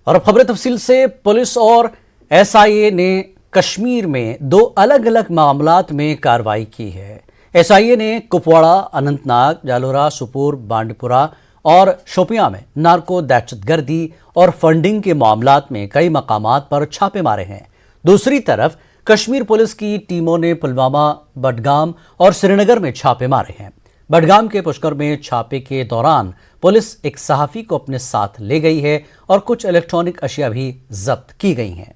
और अब खबरें तफसील से। पुलिस और एसआईए ने कश्मीर में दो अलग अलग मामलात में कार्रवाई की है। एसआईए ने कुपवाड़ा, अनंतनाग, जालोरा, सुपूर, बांडीपुरा और शोपियां में नार्को, दहशतगर्दी और फंडिंग के मामलात में कई मकामात पर छापे मारे हैं। दूसरी तरफ कश्मीर पुलिस की टीमों ने पुलवामा, बडगाम और श्रीनगर में छापे मारे हैं। बडगाम के पुष्कर में छापे के दौरान पुलिस एक सहाफी को अपने साथ ले गई है और कुछ इलेक्ट्रॉनिक अशिया भी जब्त की गई हैं।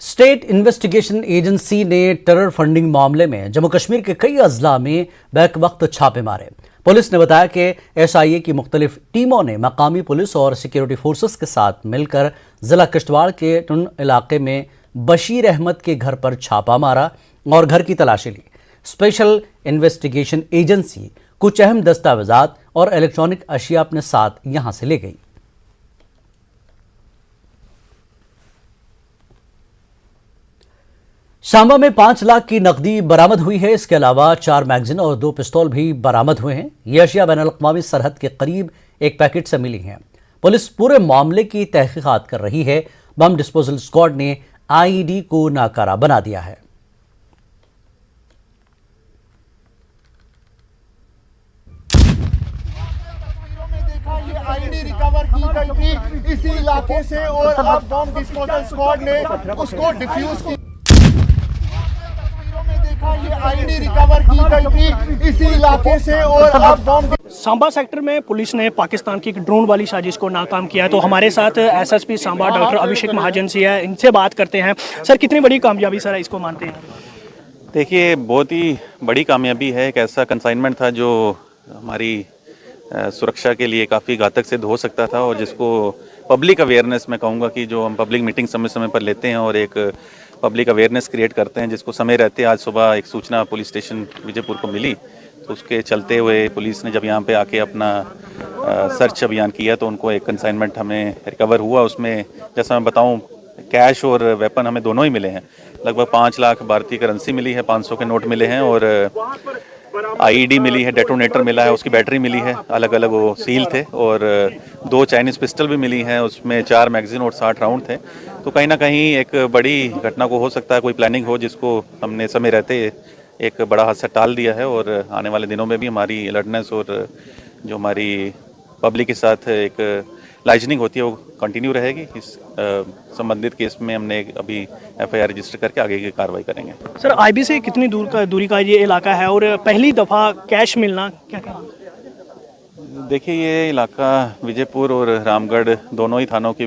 स्टेट इन्वेस्टिगेशन एजेंसी ने टेरर फंडिंग मामले में जम्मू कश्मीर के कई अजला में बैक वक्त छापे मारे। पुलिस ने बताया कि एसआईए की मुख्तलिफ टीमों ने मकामी पुलिस और सिक्योरिटी फोर्सेस के साथ मिलकर जिला किश्तवाड़ के टुन इलाके में बशीर अहमद के घर पर छापा मारा और घर की तलाशी ली। स्पेशल इन्वेस्टिगेशन एजेंसी कुछ अहम दस्तावेजात और इलेक्ट्रॉनिक अशिया अपने साथ यहां से ले गई। सांबा में 5 लाख की नकदी बरामद हुई है। इसके अलावा 4 मैगजीन और 2 पिस्तौल भी बरामद हुए हैं। ये अशिया बैनुल-अक़वामी सरहद के करीब एक पैकेट से मिली हैं। पुलिस पूरे मामले की तहकीकात कर रही है। बम डिस्पोजल स्क्वाड ने आईईडी को नाकारा बना दिया है। आईडी रिकवर की गई थी इसी इलाके से और अब बम डिस्पोजल स्क्वाड ने उसको डिफ्यूज की। तस्वीरों में देखा ये आईडी रिकवर की गई थी इसी इलाके से और अब बम। सांबा सेक्टर में पुलिस ने पाकिस्तान की एक ड्रोन वाली साजिश को नाकाम किया है। तो हमारे साथ एसएसपी सांबा डॉक्टर अभिषेक महाजन जी है, इनसे बात करते हैं। सर, कितनी बड़ी कामयाबी सर इसको मानते हैं? देखिए, बहुत ही बड़ी कामयाबी है। एक ऐसा कंसाइनमेंट था जो हमारी सुरक्षा के लिए काफ़ी घातक सिद्ध हो सकता था और जिसको पब्लिक अवेयरनेस मैं कहूँगा कि जो हम पब्लिक मीटिंग समय समय पर लेते हैं और एक पब्लिक अवेयरनेस क्रिएट करते हैं, जिसको समय रहते आज सुबह एक सूचना पुलिस स्टेशन विजयपुर को मिली, तो उसके चलते हुए पुलिस ने जब यहाँ पे आके अपना सर्च अभियान किया तो उनको एक कंसाइनमेंट हमें रिकवर हुआ। उसमें जैसा मैं बताऊँ, कैश और वेपन हमें दोनों ही मिले हैं। लगभग 5 लाख भारतीय करेंसी मिली है, 500 के नोट मिले हैं और आईईडी मिली है, डेटोनेटर मिला है, उसकी बैटरी मिली है, अलग अलग वो सील थे और 2 चाइनीज़ पिस्टल भी मिली हैं, उसमें 4 मैगजीन और 60 राउंड थे। तो कहीं ना कहीं एक बड़ी घटना को हो सकता है कोई प्लानिंग हो, जिसको हमने समय रहते एक बड़ा हादसा टाल दिया है और आने वाले दिनों में भी हमारी अलर्टनेस और जो हमारी पब्लिक के साथ एक लाइजनिंग होती है वो कंटिन्यू रहेगी। इस संबंधित केस में हमने अभी एफआईआर रजिस्टर करके आगे की कार्रवाई करेंगे। सर, आईबी से कितनी दूरी का ये इलाका है और पहली दफ़ा कैश मिलना क्या कहना? देखिए, ये इलाका विजयपुर और रामगढ़ दोनों ही थानों की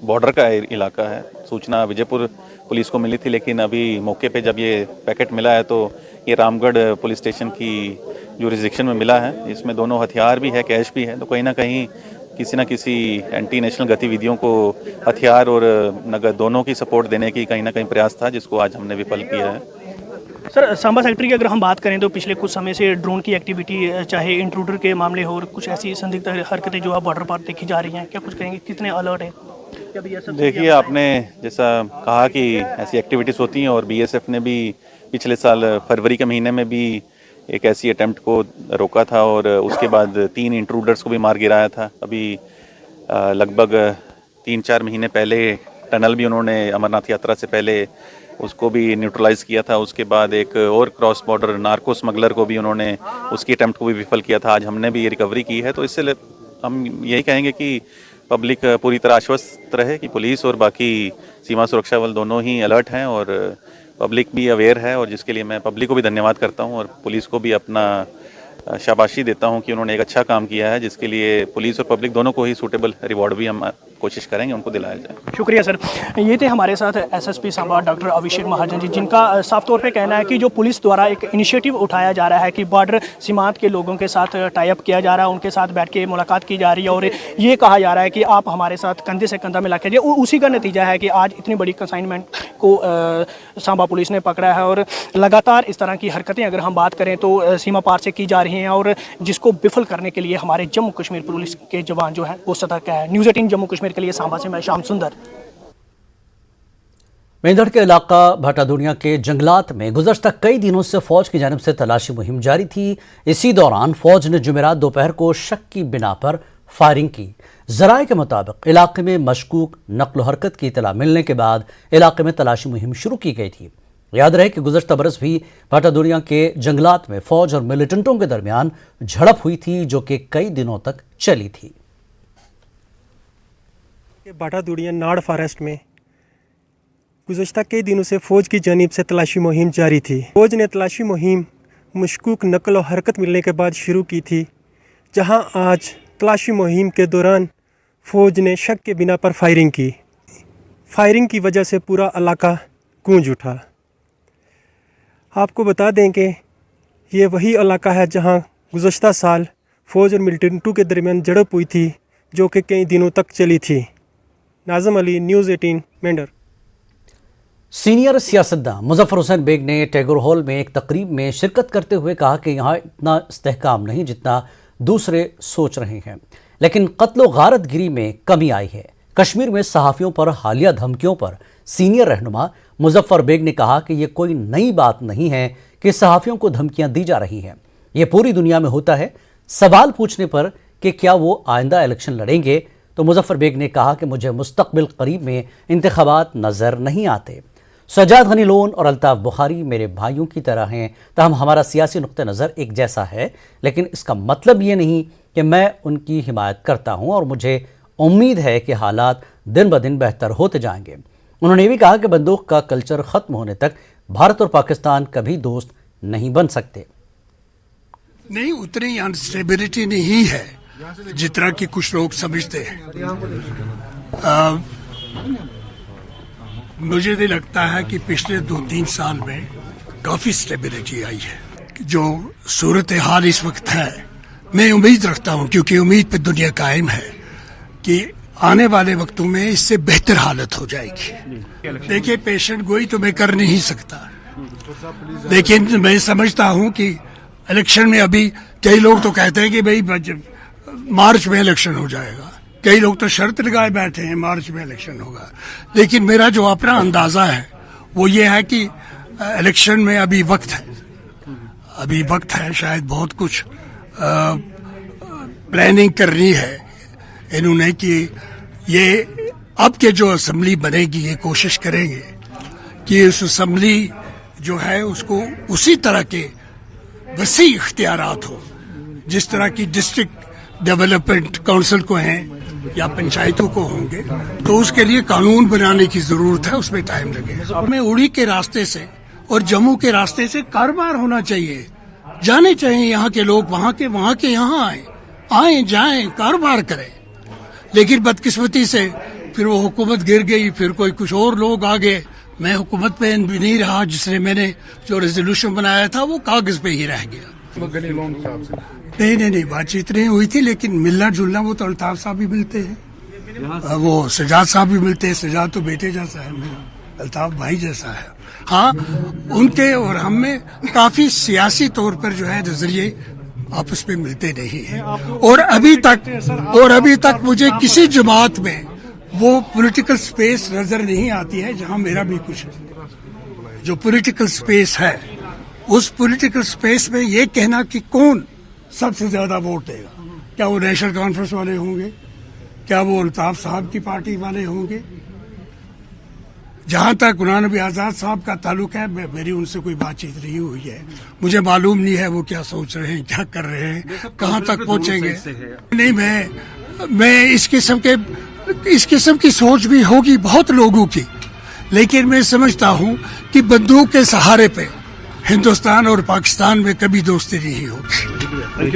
बॉर्डर का इलाका है। सूचना विजयपुर पुलिस को मिली थी, लेकिन अभी मौके पे जब ये पैकेट मिला है तो ये रामगढ़ पुलिस स्टेशन की जुरिसडिक्शन में मिला है। इसमें दोनों हथियार भी है, कैश भी है। तो कहीं ना कहीं किसी न किसी एंटी नेशनल गतिविधियों को हथियार और नगद दोनों की सपोर्ट देने की कहीं ना कहीं प्रयास था, जिसको आज हमने विफल किया है। सर, सांबा सेक्टर की अगर हम बात करें तो पिछले कुछ समय से ड्रोन की एक्टिविटी, चाहे इंट्रूडर के मामले हो और कुछ ऐसी संदिग्ध हरकतें जो है बॉर्डर पर देखी जा रही हैं, क्या कुछ कहेंगे? कितने अलर्ट है? देखिए, आपने जैसा कहा कि ऐसी एक्टिविटीज़ होती हैं और बीएसएफ ने भी पिछले साल फरवरी के महीने में भी एक ऐसी अटेम्प्ट को रोका था और उसके बाद 3 इंट्रूडर्स को भी मार गिराया था। अभी लगभग 3-4 महीने पहले टनल भी उन्होंने अमरनाथ यात्रा से पहले उसको भी न्यूट्रलाइज़ किया था। उसके बाद एक और क्रॉस बॉर्डर नार्को स्मगलर को भी उन्होंने उसकी अटेम्प्ट को भी विफल किया था। आज हमने भी ये रिकवरी की है। तो इससे हम यही कहेंगे कि पब्लिक पूरी तरह आश्वस्त रहे कि पुलिस और बाकी सीमा सुरक्षा बल दोनों ही अलर्ट हैं और पब्लिक भी अवेयर है, और जिसके लिए मैं पब्लिक को भी धन्यवाद करता हूं और पुलिस को भी अपना शाबाशी देता हूं कि उन्होंने एक अच्छा काम किया है, जिसके लिए पुलिस और पब्लिक दोनों को ही सूटेबल रिवॉर्ड भी हम कोशिश करेंगे उनको दिलाया जाए। शुक्रिया सर। ये थे हमारे साथ एसएसपी सांबा डॉक्टर अभिषेक महाजन जी, जिनका साफ तौर पे कहना है कि जो पुलिस द्वारा एक इनिशिएटिव उठाया जा रहा है कि बॉर्डर सीमांत के लोगों के साथ टाई अप किया जा रहा है, उनके साथ बैठ के मुलाकात की जा रही है और ये कहा जा रहा है कि आप हमारे साथ कंधे से कंधा मिला के, उसी का नतीजा है कि आज इतनी बड़ी कंसाइनमेंट को सांबा पुलिस ने पकड़ा है और लगातार इस तरह की हरकतें अगर हम बात करें तो सीमा पार से की जा रही हैं और जिसको विफल करने के लिए हमारे जम्मू कश्मीर पुलिस के जवान जो है वो सतर्क है। न्यूज़ 18 जम्मू कश्मीर के लिए सांबा से मैं श्याम सुंदर। मेंढर के इलाका भाटादुनिया के जंगलात में गुज़श्ता कई दिनों से फौज की जानिब से तलाशी मुहिम जारी थी। इसी दौरान फौज ने जुमेरात दोपहर को शक की बिना पर फायरिंग की। ज़राए के मुताबिक इलाके में मशकूक नक्ल हरकत की इतला मिलने के बाद इलाके में तलाशी मुहिम शुरू की गई थी। याद रहे कि गुज़श्ता बरस भी भाटादुनिया के जंगलात में फौज और मिलिटेंटों के दरमियान झड़प हुई थी, जो कि कई दिनों तक चली थी। भाटादुनिया नाड़ फॉरेस्ट में गुज़श्ता कई दिनों से फ़ौज की जानिब से तलाशी मुहिम जारी थी। फ़ौज ने तलाशी मुहिम मशकूक नकल और हरकत मिलने के बाद शुरू की थी, जहां आज तलाशी मुहिम के दौरान फ़ौज ने शक के बिना पर फायरिंग की। फायरिंग की वजह से पूरा इलाका गूंज उठा। आपको बता दें कि ये वही इलाका है जहां गुज़श्ता साल फ़ौज और मिलिटेंटों के दरमियान झड़प हुई थी, जो कि कई दिनों तक चली थी। नाज़िम अली, न्यूज़ 18, मेंढर। सीनियर सियासतदान मुजफ्फर हुसैन बेग ने टैगोर हॉल में एक तकरीब में शिरकत करते हुए कहा कि यहाँ इतना इस्तेहकाम नहीं जितना दूसरे सोच रहे हैं, लेकिन कत्ल गारतगिरी में कमी आई है। कश्मीर में सहाफ़ियों पर हालिया धमकियों पर सीनियर रहनुमा मुजफ्फर बेग ने कहा कि यह कोई नई बात नहीं है कि सहाफ़ियों को धमकियां दी जा रही हैं। यह पूरी दुनिया में होता है। सवाल पूछने पर कि क्या वो आइंदा इलेक्शन लड़ेंगे, तो मुजफ्फर बेग ने कहा कि मुझे मुस्तकबिल करीब में इंतखाबात नज़र नहीं आते। सजाद गनी लोन और अल्ताफ बुखारी मेरे भाइयों की तरह हैं, तहम हमारा सियासी नुक्ता नज़र एक जैसा है, लेकिन इसका मतलब ये नहीं कि मैं उनकी हिमायत करता हूं और मुझे उम्मीद है कि हालात दिन ब दिन बेहतर होते जाएंगे। उन्होंने ये भी कहा कि बंदूक का कल्चर ख़त्म होने तक भारत और पाकिस्तान कभी दोस्त नहीं बन सकते। नहीं, उतनी अनस्टेबिलिटी नहीं है जितना कि कुछ लोग समझते हैं। मुझे नहीं लगता है कि पिछले 2-3 साल में काफी स्टेबिलिटी आई है। जो सूरत हाल इस वक्त है, मैं उम्मीद रखता हूं, क्योंकि उम्मीद पे दुनिया कायम है, कि आने वाले वक्तों में इससे बेहतर हालत हो जाएगी। देखिए, पेशेंट गोई तो मैं कर नहीं सकता, लेकिन मैं समझता हूं कि इलेक्शन में अभी कई लोग तो कहते हैं कि भाई मार्च में इलेक्शन हो जाएगा, कई लोग तो शर्त लगाए बैठे हैं मार्च में इलेक्शन होगा। लेकिन मेरा जो अपना अंदाजा है वो ये है कि इलेक्शन में अभी वक्त है, शायद बहुत कुछ प्लानिंग करनी है इन्होंने, कि ये अब के जो असेंबली बनेगी ये कोशिश करेंगे कि उस असेंबली जो है उसको उसी तरह के वसी इख्तियारात हो जिस तरह की डिस्ट्रिक्ट डेवलपमेंट काउंसिल को हैं या पंचायतों को होंगे। तो उसके लिए कानून बनाने की जरूरत है, उसमें टाइम लगेगा। हमें उड़ी के रास्ते से और जम्मू के रास्ते से कारोबार होना चाहिए, जाने चाहिए यहाँ के लोग, वहाँ के यहाँ आए जाएं, कारोबार करें। लेकिन बदकिस्मती से फिर वो हुकूमत गिर गई, फिर कोई कुछ और लोग आ गए। मैं हुकूमत में भी नहीं रहा, जिसने मैंने जो रेजोल्यूशन बनाया था वो कागज पे ही रह गया। नहीं, बातचीत नहीं हुई थी, लेकिन मिलना जुलना वो तो अल्ताफ साहब भी मिलते हैं, वो सजाद साहब भी मिलते हैं। सजाद तो बेटे जैसा है मेरा, अल्ताफ भाई जैसा है। हाँ, उनके और हम में काफी सियासी तौर पर जो है नजरिए आपस में मिलते नहीं है। और अभी तक मुझे किसी जमात में वो पॉलिटिकल स्पेस नजर नहीं आती है जहां मेरा भी कुछ जो पॉलिटिकल स्पेस है, उस पॉलिटिकल स्पेस में ये कहना कि कौन सबसे ज्यादा वोट देगा, क्या वो नेशनल कॉन्फ्रेंस वाले होंगे, क्या वो अल्ताफ साहब की पार्टी वाले होंगे। जहां तक गुलाम नबी आजाद साहब का ताल्लुक है, मेरी उनसे कोई बातचीत नहीं हुई है। मुझे मालूम नहीं है वो क्या सोच रहे हैं, क्या कर रहे हैं, कहां तक पहुंचेंगे। नहीं, मैं इस किस्म की सोच भी होगी बहुत लोगों की, लेकिन मैं समझता हूं कि बंदूक के सहारे पे हिंदुस्तान और पाकिस्तान में कभी दोस्ती नहीं होगी।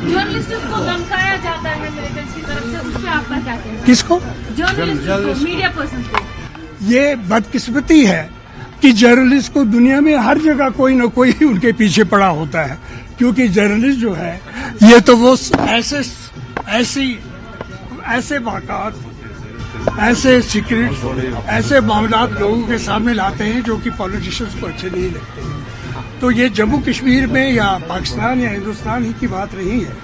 जर्नलिस्ट को धमकाया जाता है मिलिटेंट्स की तरफ से, उस पे आपका क्या कहना है? किसको? जर्नलिस्ट को, मीडिया पर्सन को। ये बदकिस्मती है कि जर्नलिस्ट को दुनिया में हर जगह कोई न कोई उनके पीछे पड़ा होता है, क्योंकि जर्नलिस्ट जो है ये तो वो ऐसे वाक़ात, ऐसे सीक्रेट, ऐसे मामलात लोगों के सामने लाते हैं जो कि पॉलिटिशियंस को अच्छे नहीं लगते। तो ये जम्मू कश्मीर में या पाकिस्तान या हिंदुस्तान ही की बात नहीं है,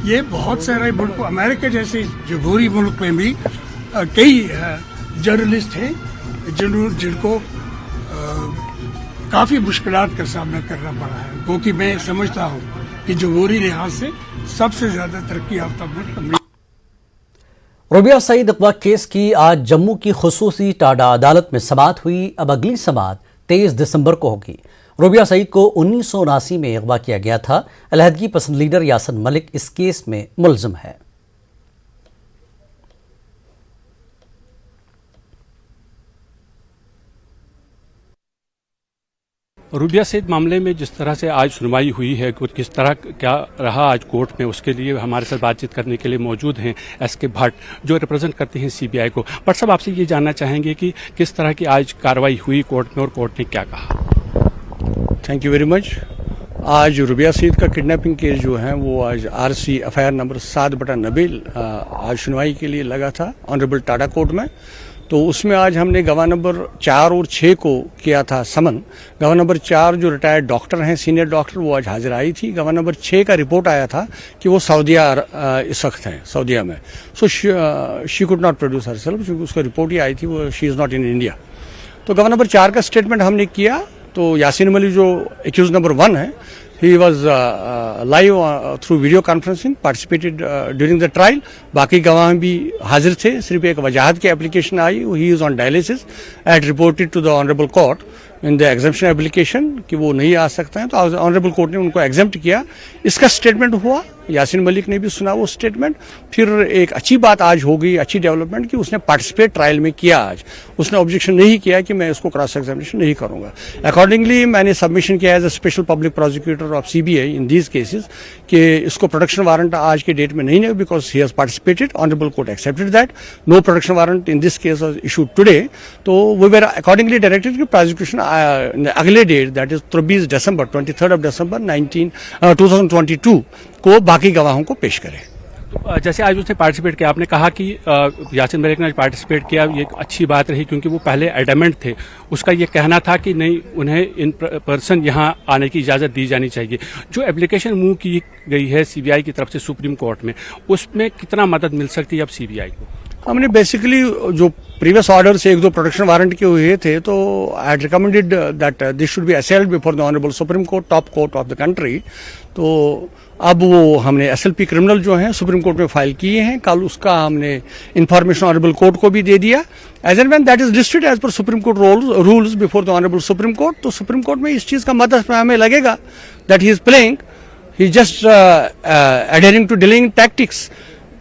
ये बहुत सारे मुल्क, अमेरिका जैसे जमहूरी मुल्क में भी कई जर्नलिस्ट हैं जिनको काफ़ी मुश्किलात का सामना करना पड़ा है, क्योंकि मैं समझता हूँ कि जमहूरी लिहाज से सबसे ज़्यादा तरक्की याफ्ता मुल्क अमरीका। रूबिया सईद अगवा केस की आज जम्मू की खुसूसी टाडा अदालत में समाअत हुई। अब अगली समाअत 23 दिसंबर को होगी। रूबिया सईद को 1979 में अगवा किया गया था। अलहदगी पसंद लीडर यासिन मलिक इस केस में मुलजिम है। रूबिया सईद मामले में जिस तरह से आज सुनवाई हुई है, कुछ किस तरह क्या रहा आज कोर्ट में, उसके लिए हमारे साथ बातचीत करने के लिए मौजूद हैं एसके भट्ट, जो रिप्रेजेंट करते हैं सीबीआई को। भट्ट साहब, आपसे ये जानना चाहेंगे कि किस तरह की आज कार्रवाई हुई कोर्ट में और कोर्ट ने क्या कहा। Thank you very much. आज रूबिया सईद का किडनैपिंग केस जो है वो आज RC FIR नंबर 7/90 आज सुनवाई के लिए लगा था ऑनरेबल टाडा कोर्ट में। तो उसमें आज हमने गवाह नंबर 4 और 6 को किया था समन। गवाह नंबर 4 जो रिटायर्ड डॉक्टर हैं, सीनियर डॉक्टर, वो आज हाजिर आई थी। गवाह नंबर 6 का रिपोर्ट आया था कि वो सऊदिया इस वक्त हैं, सऊदिया में। So she could not produce herself, क्योंकि उसका रिपोर्ट ही आई थी, वो she is not in India. तो गवाह नंबर 4 का स्टेटमेंट हमने किया। तो यासिन मलिक जो एक्यूज नंबर 1 है, he was live through video conferencing, participated during the trial. बाकी गवाह भी हाजिर थे। सिर्फ एक वजाहत की application I, he is on dialysis, had reported to the honorable court in the exemption application कि वो नहीं आ सकते हैं। तो ऑनरेबल कोर्ट ने उनको एग्जेम्प्ट किया। इसका स्टेटमेंट हुआ, यासिन मलिक ने भी सुना वो स्टेटमेंट। फिर एक अच्छी बात आज हो गई, अच्छी डेवलपमेंट, कि उसने पार्टिसिपेट ट्रायल में किया। आज उसने ऑब्जेक्शन नहीं किया कि मैं इसको क्रॉस एग्जामिनेशन नहीं करूंगा। अकॉर्डिंगली मैंने सबमिशन किया as a special public prosecutor of CBI in these cases कि इसको प्रोडक्शन वारंट आज के डेट में नहीं है, because he has participated. Honourable court accepted that. No production warrant in this case was issued today. तो we were accordingly directed कि prosecution अगले date, that is 23 December 23 December 2022 को बाकी गवाहों को पेश करें। तो जैसे आज उसने पार्टिसिपेट किया, आपने कहा कि यासिन मलिक ने आज पार्टिसिपेट किया, ये एक अच्छी बात रही, क्योंकि वो पहले एडमेंट थे। उसका ये कहना था कि नहीं, उन्हें इन पर्सन यहाँ आने की इजाज़त दी जानी चाहिए। जो एप्लीकेशन मूव की गई है CBI की तरफ से सुप्रीम कोर्ट में, उसमें कितना मदद मिल सकती है अब CBI को? हमने बेसिकली जो प्रीवियस ऑर्डर से 1-2 प्रोडक्शन वारंट के हुए थे, तो I had recommended that this should be असेल्ड before the honourable Supreme court, top court of the country. तो अब वो हमने SLP क्रिमिनल जो हैं सुप्रीम कोर्ट में फाइल किए हैं। कल उसका हमने इंफॉर्मेशन ऑनरेबल कोर्ट को भी दे दिया। As and when that is listed as per Supreme Court rules before the honourable Supreme Court, तो सुप्रीम कोर्ट में इस चीज़ का मदद हमें लगेगा that he is playing, he just adhering to delaying tactics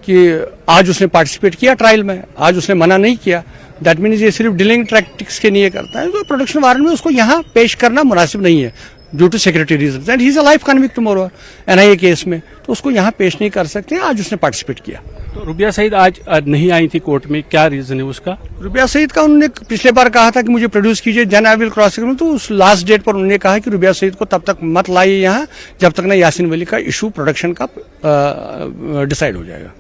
कि आज उसने पार्टिसिपेट किया ट्रायल में, आज उसने मना नहीं किया। दैट मीन्स ये सिर्फ डिलेइंग टैक्टिक्स के लिए करता है। तो प्रोडक्शन वारंट में उसको यहाँ पेश करना मुनासिब नहीं है due to security reasons, and he is a life convict tomorrow NIA case में, तो उसको यहाँ पेश नहीं कर सकते। आज उसने पार्टिसिपेट किया। तो रूबिया सईद आज नहीं आई थी कोर्ट में, क्या रीजन है उसका? रूबिया सईद का उन्होंने पिछले बार कहा था कि मुझे प्रोड्यूस कीजिए, then I will cross examine. तो उस लास्ट डेट पर उन्होंने कहा कि रूबिया सईद को तब तक मत लाइए यहाँ जब तक ना यासिन मलिक का इशू प्रोडक्शन का डिसाइड हो जाएगा।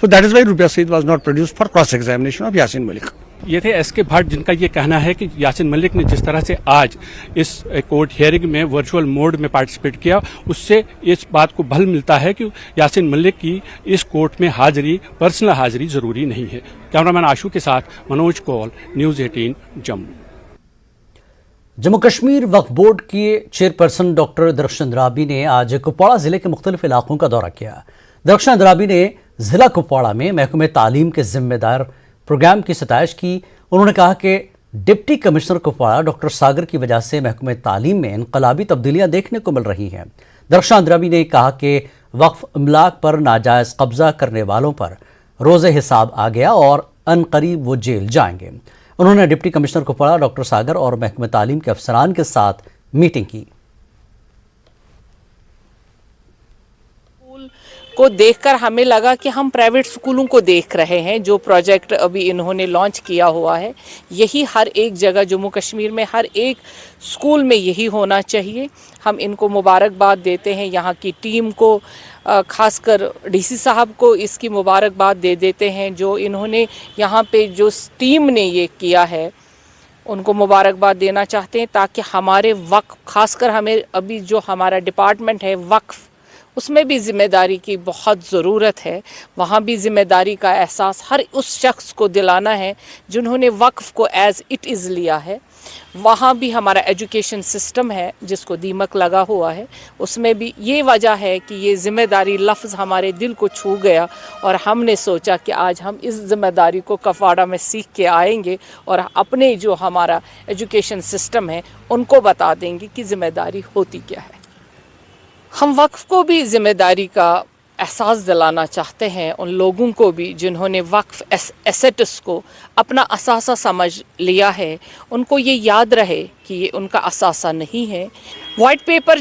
So that is why Rubiya Saeed was not produced for cross examination of Yasin Malik. ये थे SK भट्ट, जिनका ये कहना है कि यासिन मलिक ने जिस तरह से आज इस कोर्ट हियरिंग में वर्चुअल मोड में पार्टिसिपेट किया, उससे इस बात को बल मिलता है कि यासिन मलिक की इस कोर्ट में हाजिरी, पर्सनल हाजिरी जरूरी नहीं है। कैमरामैन आशु के साथ मनोज कौल, न्यूज़ 18 जम्मू। जम्मू कश्मीर वक्फ बोर्ड के चेयरपर्सन डॉक्टर दरख्शान अंद्राबी ने आज कुपवाड़ा जिले के मुख्तलिफ इलाकों का दौरा किया। दरख्शान अंद्राबी ने जिला कुपवाड़ा में महकमे तालीम के जिम्मेदार प्रोग्राम की सताइश की। उन्होंने कहा कि डिप्टी कमिश्नर कुपवाड़ा डॉक्टर सागर की वजह से महकमे तालीम में इनकलाबी तब्दीलियां देखने को मिल रही हैं। दरख्शान अंद्राबी ने कहा कि वक्फ इमलाक पर नाजायज़ कब्जा करने वालों पर रोज़े हिसाब आ गया और अनकरीब वो जेल जाएंगे। उन्होंने डिप्टी कमिश्नर कुपवाड़ा डॉक्टर सागर और महकमे तालीम के अफसरान के साथ मीटिंग की। को देखकर हमें लगा कि हम प्राइवेट स्कूलों को देख रहे हैं। जो प्रोजेक्ट अभी इन्होंने लॉन्च किया हुआ है, यही हर एक जगह जम्मू कश्मीर में हर एक स्कूल में यही होना चाहिए। हम इनको मुबारकबाद देते हैं, यहाँ की टीम को, खासकर DC साहब को इसकी मुबारकबाद दे देते हैं। जो इन्होंने यहाँ पे जो टीम ने ये किया है, उनको मुबारकबाद देना चाहते हैं, ताकि हमारे वक्फ, खासकर हमें अभी जो हमारा डिपार्टमेंट है वक्फ, उसमें भी ज़िम्मेदारी की बहुत ज़रूरत है। वहाँ भी ज़िम्मेदारी का एहसास हर उस शख्स को दिलाना है जिन्होंने वक्फ़ को एज़ इट इज़ लिया है। वहाँ भी हमारा एजुकेशन सिस्टम है जिसको दीमक लगा हुआ है, उसमें भी ये वजह है कि ये ज़िम्मेदारी लफ्ज़ हमारे दिल को छू गया और हमने सोचा कि आज हम इस ज़िम्मेदारी को कफवाड़ा में सीख के आएंगे और अपने जो हमारा एजुकेशन सिस्टम है उनको बता देंगे कि ज़िम्मेदारी होती क्या है। हम वक्फ़ को भी ज़िम्मेदारी का एहसास दिलाना चाहते हैं, उन लोगों को भी जिन्होंने वक्फ़ एसेट्स को अपना असासा समझ लिया है, उनको ये याद रहे कि ये उनका असासा नहीं है। वाइट पेपर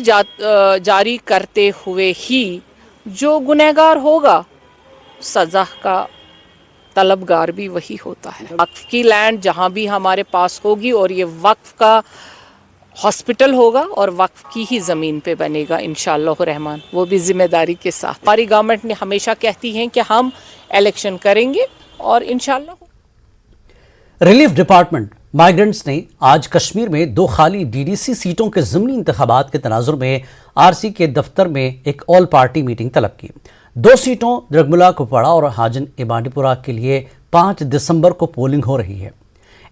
जारी करते हुए ही जो गुनहगार होगा सज़ा का तलबगार भी वही होता है। वक्फ़ की लैंड जहाँ भी हमारे पास होगी और ये वक्फ़ का हॉस्पिटल होगा और वक्फ की ही ज़मीन पे बनेगा इंशाअल्लाह रहमान, वो भी ज़िम्मेदारी के साथ। हमारी गवर्नमेंट ने हमेशा कहती है कि हम इलेक्शन करेंगे और इंशाअल्लाह। रिलीफ डिपार्टमेंट माइग्रेंट्स ने आज कश्मीर में 2 खाली डीडीसी सीटों के ज़िमनी इंतखाबात के तनाजुर में आरसी के दफ्तर में एक ऑल पार्टी मीटिंग तलब की। 2 सीटों द्रगमुला कुपवाड़ा और हाजन ए बांडीपुरा के लिए 5 दिसंबर को पोलिंग हो रही है।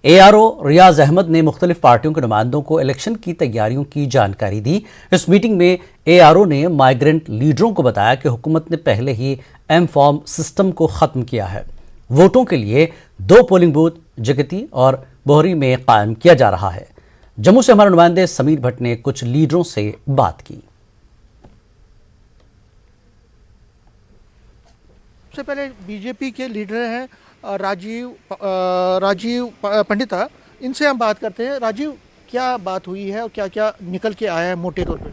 ARO रियाज अहमद ने मुख्तलिफ पार्टियों के नुमाइंदों को इलेक्शन की तैयारियों की जानकारी दी। इस मीटिंग में ARO ने माइग्रेंट लीडरों को बताया कि हुकूमत ने पहले ही M-फॉर्म सिस्टम को ख़त्म किया है। वोटों के लिए 2 पोलिंग बूथ जगती और बोहरी में कायम किया जा रहा है। जम्मू से हमारे नुमाइंदे समीर भट्ट ने कुछ लीडरों से बात की। सबसे पहले बीजेपी के लीडर हैं राजीव पंडिता, इनसे हम बात करते हैं। राजीव, क्या बात हुई है और क्या क्या निकल के आया है मोटे तौर पे?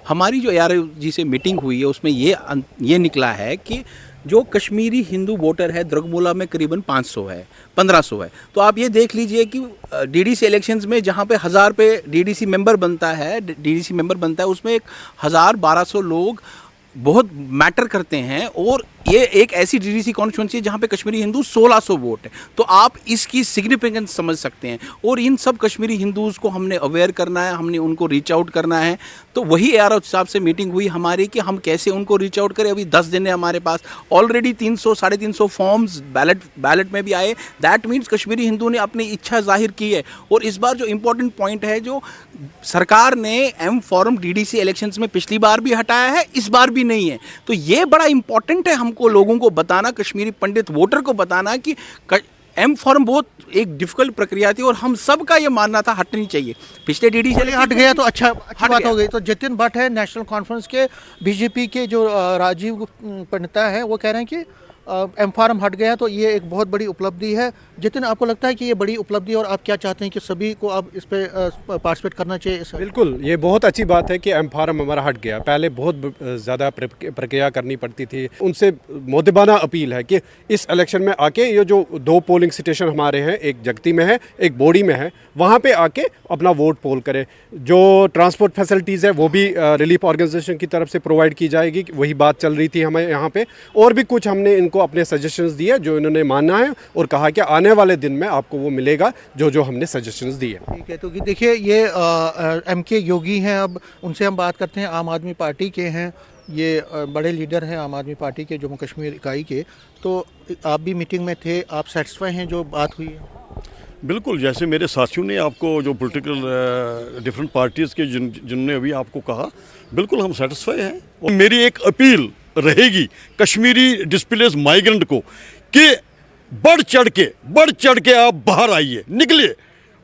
हमारी जो ARO जी से मीटिंग हुई है उसमें ये निकला है कि जो कश्मीरी हिंदू वोटर है द्रगमुला में करीबन 500 है, 1500 है। तो आप ये देख लीजिए कि डीडीसी इलेक्शंस में जहाँ पे 1000 पे डीडीसी मेंबर बनता है उसमें 1000-1200 लोग बहुत मैटर करते हैं और ये एक ऐसी डीडीसी कॉन्स्टिट्यूंसी है जहाँ पे कश्मीरी हिंदू 1600 वोट है। तो आप इसकी सिग्निफिकेंस समझ सकते हैं और इन सब कश्मीरी हिंदूज़ को हमने अवेयर करना है, हमने उनको रीच आउट करना है। तो वही ARO साहब से मीटिंग हुई हमारी कि हम कैसे उनको रीच आउट करें। अभी 10 दिन है हमारे पास, ऑलरेडी 300-350 फॉर्म्स बैलेट में भी आए। दैट मीन्स कश्मीरी हिंदू ने अपनी इच्छा जाहिर की है। और इस बार जो इम्पोर्टेंट पॉइंट है, जो सरकार ने M-फॉर्म डीडीसी इलेक्शंस में पिछली बार भी हटाया है, इस बार भी नहीं है। तो ये बड़ा इंपॉर्टेंट है हमको लोगों को बताना, कश्मीरी पंडित वोटर को बताना कि M-फॉर्म बहुत एक डिफिकल्ट प्रक्रिया थी और हम सब का ये मानना था हटनी चाहिए। पिछले डीडीसी हट गया तो अच्छी बात हो गई। तो जतिन भट्ट है नेशनल कॉन्फ्रेंस के, बीजेपी के जो राजीव पंडिता है, वो कह रहे हैं कि M-फॉर्म हट गया तो ये एक बहुत बड़ी उपलब्धि है। जितिन, आपको लगता है कि ये बड़ी उपलब्धि और आप क्या चाहते हैं कि सभी को अब इस पे पार्टिसिपेट करना चाहिए? बिल्कुल, ये बहुत अच्छी बात है कि M-फॉर्म हमारा हट गया। पहले बहुत ज़्यादा प्रक्रिया करनी पड़ती थी। उनसे मोदिबाना अपील है कि इस इलेक्शन में आके ये जो 2 पोलिंग स्टेशन हमारे हैं, एक जगती में है, एक बोड़ी में है, वहाँ पे आके अपना वोट पोल करें। जो ट्रांसपोर्ट फैसिलिटीज़ है वो भी रिलीफ ऑर्गेनाइजेशन की तरफ से प्रोवाइड की जाएगी। वही बात चल रही थी हमें यहाँ पे। और भी कुछ हमने को अपने सजेशंस दिए जो इन्होंने मानना है और कहा कि आने वाले दिन में आपको वो मिलेगा जो हमने सजेशंस दिए। ठीक है, तो देखिए ये MK योगी हैं, अब उनसे हम बात करते हैं। आम आदमी पार्टी के हैं, ये बड़े लीडर हैं आम आदमी पार्टी के जम्मू कश्मीर इकाई के। तो आप भी मीटिंग में थे, आप सेटिस्फाई हैं जो बात हुई है? बिल्कुल, जैसे मेरे साथियों ने आपको जो पॉलिटिकल डिफरेंट पार्टीज़ के जिनने अभी आपको कहा, बिल्कुल हम सेटिस्फाई हैं। और मेरी एक अपील रहेगी कश्मीरी डिस्प्लेस माइग्रेंट को कि बढ़ चढ़ के आप बाहर आइए, निकले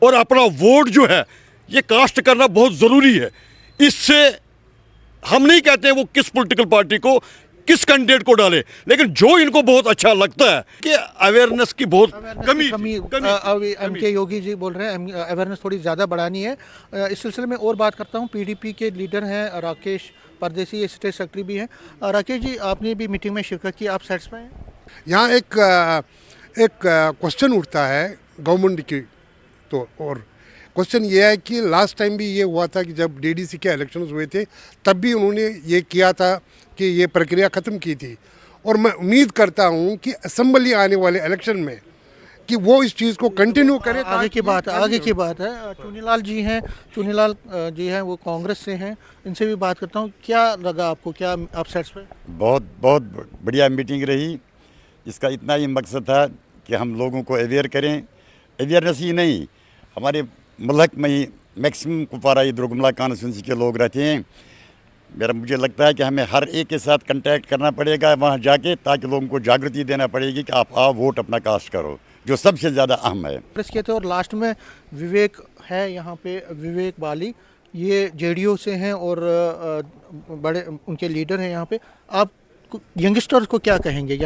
और अपना वोट जो है ये कास्ट करना बहुत ज़रूरी है। इससे हम नहीं कहते हैं वो किस पॉलिटिकल पार्टी को, किस कैंडिडेट को डाले, लेकिन जो इनको बहुत अच्छा लगता है कि अवेयरनेस की बहुत कमी। MK योगी जी बोल रहे हैं अवेयरनेस थोड़ी ज़्यादा बढ़ानी है। इस सिलसिले में और बात करता हूँ। PDP के लीडर हैं राकेश परदेसी, स्टेट सेक्रेटरी भी हैं। राकेश जी, आपने भी मीटिंग में शिरकत की, आप सेटिस्फाई हैं? यहाँ एक क्वेश्चन उठता है गवर्नमेंट की, तो और क्वेश्चन ये है कि लास्ट टाइम भी ये हुआ था कि जब डीडीसी के इलेक्शंस हुए थे तब भी उन्होंने ये किया था कि ये प्रक्रिया ख़त्म की थी। और मैं उम्मीद करता हूँ कि असेंबली आने वाले इलेक्शन में कि वो इस चीज़ को कंटिन्यू करे। आगे की बात है। चुनीलाल जी हैं वो कांग्रेस से हैं, इनसे भी बात करता हूँ। क्या लगा आपको, क्या आप सेटिस्फाइड? बहुत बढ़िया मीटिंग रही। इसका इतना ही मकसद था कि हम लोगों को अवेयर करें। अवेयरनेस ही नहीं, हमारे मुल्क में ही मैक्सिमम कुपवारा दुर्गुमला कॉन्स्टिट्यूंसी के लोग रहते हैं। मुझे लगता है कि हमें हर एक के साथ कांटेक्ट करना पड़ेगा वहाँ जाके, ताकि लोगों को जागृति देना पड़ेगी कि आप आओ वोट अपना कास्ट करो, जो सबसे ज़्यादा अहम है। कहते और लास्ट में विवेक है यहाँ पे, विवेक बाली, ये जेडीयू से हैं और बड़े उनके लीडर हैं यहाँ पे। आप यंगस्टर्स को क्या कहेंगे?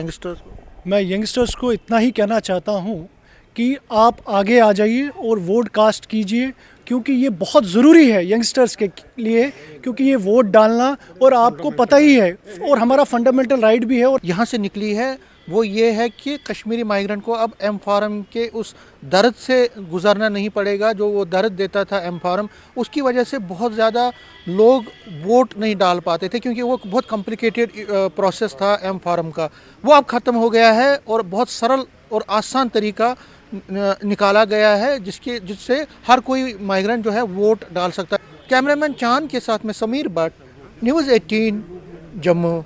मैं यंगस्टर्स को इतना ही कहना चाहता हूँ कि आप आगे आ जाइए और वोट कास्ट कीजिए, क्योंकि ये बहुत ज़रूरी है यंगस्टर्स के लिए, क्योंकि ये वोट डालना और आपको पता ही है और हमारा फंडामेंटल राइट भी है। और यहाँ से निकली है वो ये है कि कश्मीरी माइग्रेंट को अब एम फार्म के उस दर्द से गुजरना नहीं पड़ेगा जो वो दर्द देता था एम फार्म। उसकी वजह से बहुत ज़्यादा लोग वोट नहीं डाल पाते थे, क्योंकि वो बहुत कॉम्प्लिकेटेड प्रोसेस था एम फार्म का। वो अब ख़त्म हो गया है और बहुत सरल और आसान तरीका निकाला गया है जिससे हर कोई माइग्रेंट जो है वोट डाल सकता है। कैमरामैन चांद के साथ में समीर भट्ट, न्यूज़ 18 जम्मू।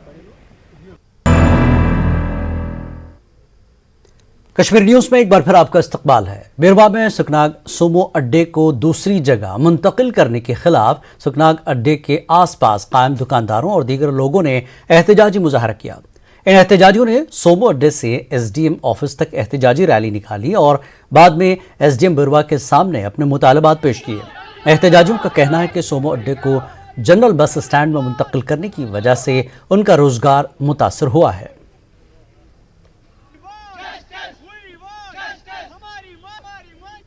कश्मीर न्यूज़ में एक बार फिर आपका इस्तकबाल है। बेरवा में सुकनाग सोमो अड्डे को दूसरी जगह मुंतकिल करने के खिलाफ सुकनाग अड्डे के आसपास कायम दुकानदारों और दीगर लोगों ने एहतजाजी मुजाहरा किया। इन एहतजाजियों ने सोमो अड्डे से एसडीएम ऑफिस तक एहतजाजी रैली निकाली और बाद में एसडीएम बेरवा के सामने अपने मुतालबात पेश किए। एहतजाजियों का कहना है कि सोमो अड्डे को जनरल बस स्टैंड में मुंतकिल करने की वजह से उनका रोजगार मुतासर हुआ है।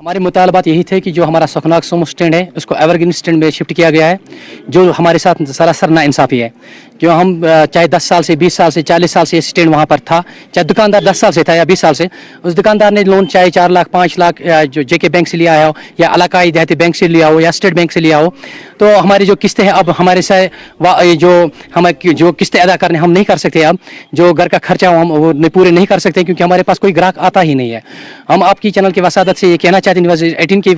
हमारे मुतालबात यही थे कि जो हमारा सुखनाग सोमो स्टैंड है उसको एवरग्रीन स्टैंड में शिफ्ट किया गया है, जो हमारे साथ सरासर नाइंसाफ़ी है। जो हम चाहे 10 साल से 20 साल से 40 साल से ये स्टैंड वहाँ पर था, चाहे दुकानदार 10 साल से था या 20 साल से, उस दुकानदार ने लोन चाहे 4 लाख 5 लाख जो जेके बैंक से लिया हो या इलाकाई देहाती बैंक से लिया हो या स्टेट बैंक से लिया हो, तो हमारी जो किस्तें हैं अब हमारे से जो किस्तें अदा करने हम नहीं कर सकते। अब जो घर का खर्चा हम वो पूरे नहीं कर सकते, क्योंकि हमारे पास कोई ग्राहक आता ही नहीं है। हम आपकी चैनल की वसादत से ये कहना चाहते हैं, न्यूज़ 18 की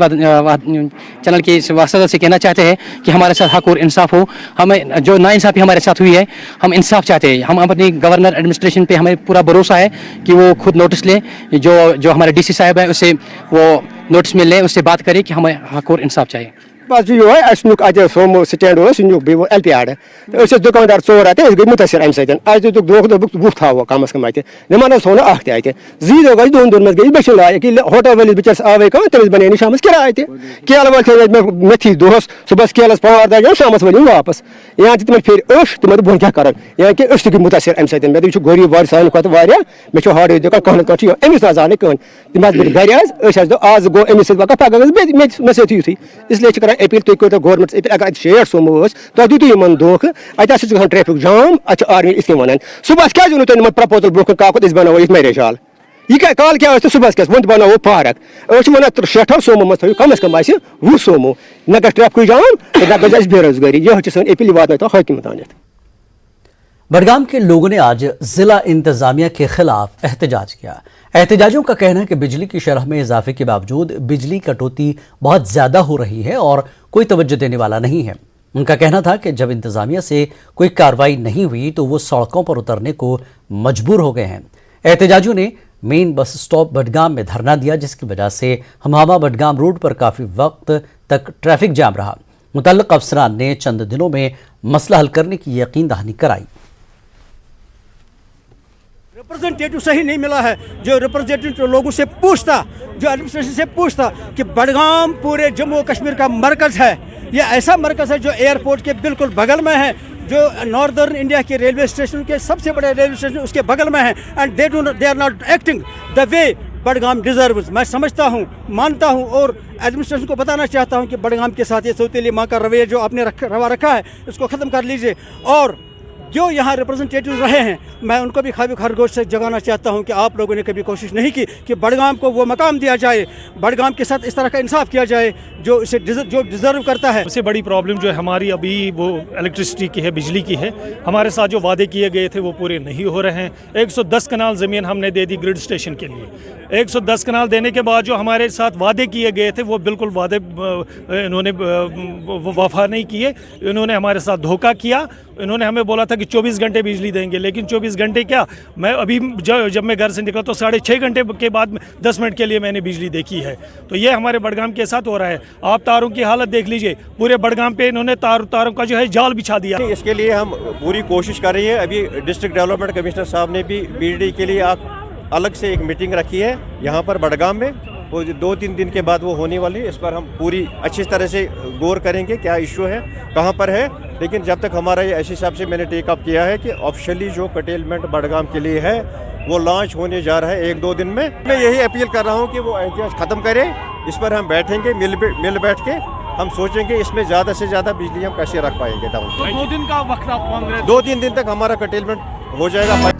चैनल की वसादत से कहना चाहते हैं कि हमारे साथ हक और इंसाफ हो। हमें जो नाइंसाफ़ी हमारे साथ हुई है, हम इंसाफ चाहते हैं। हम अपनी गवर्नर एडमिनिस्ट्रेशन पे हमें पूरा भरोसा है कि वो खुद नोटिस लें, जो हमारे डीसी साहब हैं उससे वो नोटिस में लें, उससे बात करें कि हमें हक और इंसाफ चाहिए। बस यो नुक अत सोमो स्टैंड नुक बे एलपीआर दुकानदार 4 अत गई मुतासर अम सत दोख बुख थो कम अज कम अत नमन थो ना अत 2 दो गई 2 दिन मज गई बे लायक होटल वालिस बिचार आवे कम तमिस बने शाम किराए केल वल मे थी दोहस सुबह केलस 5 दज शाम वन वापस या तम फिर तम बह क्या कर या कि गई मुतासर अम सत मे गरीब वार सान खुद मे हार्ड दुकान कह अमिस ना आने कहन तम गर आज गो अमिस पकड़ पगह मे सत युथ इसलिए अपील तुम करो गवर्नमेंट अपील अगर 6 सोमो तुम दितु दोख अत ट्रैफिक जाम अत आर्मी इतने वन सुबह क्या तुम प्रपोजल ब्रोह काकत बनो ये मैरिज हॉल यह काल क्या सुबह क्या वो बनो पार्क वन 6 सोमो मत थो कम अज कम 20 सोमो न ग ट्रैफिक जाम न ग बेरोजगारी यह सन अपील वात हाकिम तान। बडगाम के लोगों ने आज जिला इंतजामिया के खिलाफ एहतजाज किया। एहतजाजियों का कहना है कि बिजली की शरह में इजाफे के बावजूद बिजली कटौती बहुत ज्यादा हो रही है और कोई तवज्जो देने वाला नहीं है। उनका कहना था कि जब इंतजामिया से कोई कार्रवाई नहीं हुई तो वो सड़कों पर उतरने को मजबूर हो गए हैं। एहतजाजियों ने मेन बस स्टॉप बडगाम में धरना दिया, जिसकी वजह से हमामा बडगाम रोड पर काफी वक्त तक ट्रैफिक जाम रहा। मुतल्लिक अफसरान ने चंद दिनों में मसला हल करने की यकीन दहानी कराई। रिप्रेजेंटेटिव सही नहीं मिला है, जो रिप्रेजेंटेटिव लोगों से पूछता, जो एडमिनिस्ट्रेशन से पूछता कि बडगाम पूरे जम्मू कश्मीर का मरकज़ है। यह ऐसा मरकज़ है जो एयरपोर्ट के बिल्कुल बगल में है, जो नॉर्दर्न इंडिया के रेलवे स्टेशन के सबसे बड़े रेलवे स्टेशन उसके बगल में है। And they are not acting the way Budgam deserves. मैं समझता हूँ, मानता हूँ और एडमिनिस्ट्रेशन को बताना चाहता हूँ कि बडगाम के साथ ये सौतेली माँ का रवैया जो आपने रवा रखा है इसको ख़त्म कर लीजिए और जो यहाँ रिप्रेजेंटेटिव रहे हैं, मैं उनको भी खरगोश से जगाना चाहता हूँ कि आप लोगों ने कभी कोशिश नहीं की कि बडगाम को वो मकाम दिया जाए, बडगाम के साथ इस तरह का इंसाफ किया जाए जो इसे जो डिज़र्व करता है। सबसे बड़ी प्रॉब्लम जो है हमारी अभी वो इलेक्ट्रिसिटी की है, बिजली की है। हमारे साथ जो वादे किए गए थे वो पूरे नहीं हो रहे हैं। 110 कनाल ज़मीन हमने दे दी ग्रिड स्टेशन के लिए। 110 कनाल देने के बाद जो हमारे साथ वादे किए गए थे वो बिल्कुल वादे इन्होंने वफा नहीं किए। इन्होंने हमारे साथ धोखा किया। इन्होंने हमें बोला था कि 24 घंटे बिजली देंगे, लेकिन 24 घंटे क्या, मैं अभी जब मैं घर से निकला तो 6.5 घंटे के बाद 10 मिनट के लिए मैंने बिजली देखी है। तो ये हमारे बडगाम के साथ हो रहा है। आप तारों की हालत देख लीजिए, पूरे बडगाम पे इन्होंने तारों का जो है जाल बिछा दिया। इसके लिए हम पूरी कोशिश कर रही है। अभी डिस्ट्रिक्ट डेवलपमेंट कमिश्नर साहब ने भी बीडीडी के लिए अलग से एक मीटिंग रखी है यहाँ पर बडगाम में। वो 2-3 दिन के बाद वो होने वाली है। इस पर हम पूरी अच्छी तरह से गौर करेंगे क्या इशू है, कहाँ पर है। लेकिन जब तक हमारा ये ऐसे हिसाब से मैंने टेक अप किया है कि ऑफिशियली जो कटेलमेंट बडगाम के लिए है वो लॉन्च होने जा रहा है 1-2 दिन में। मैं यही अपील कर रहा हूँ कि वो एहतियात ख़त्म करें। इस पर हम बैठेंगे, मिल बैठ के हम सोचेंगे इसमें ज़्यादा से ज़्यादा बिजली हम कैसे रख पाएंगे डाउन। तो 2 दिन का वक्त आप मांग रहे हैं? 2-3 दिन तक हमारा कटेलमेंट हो जाएगा।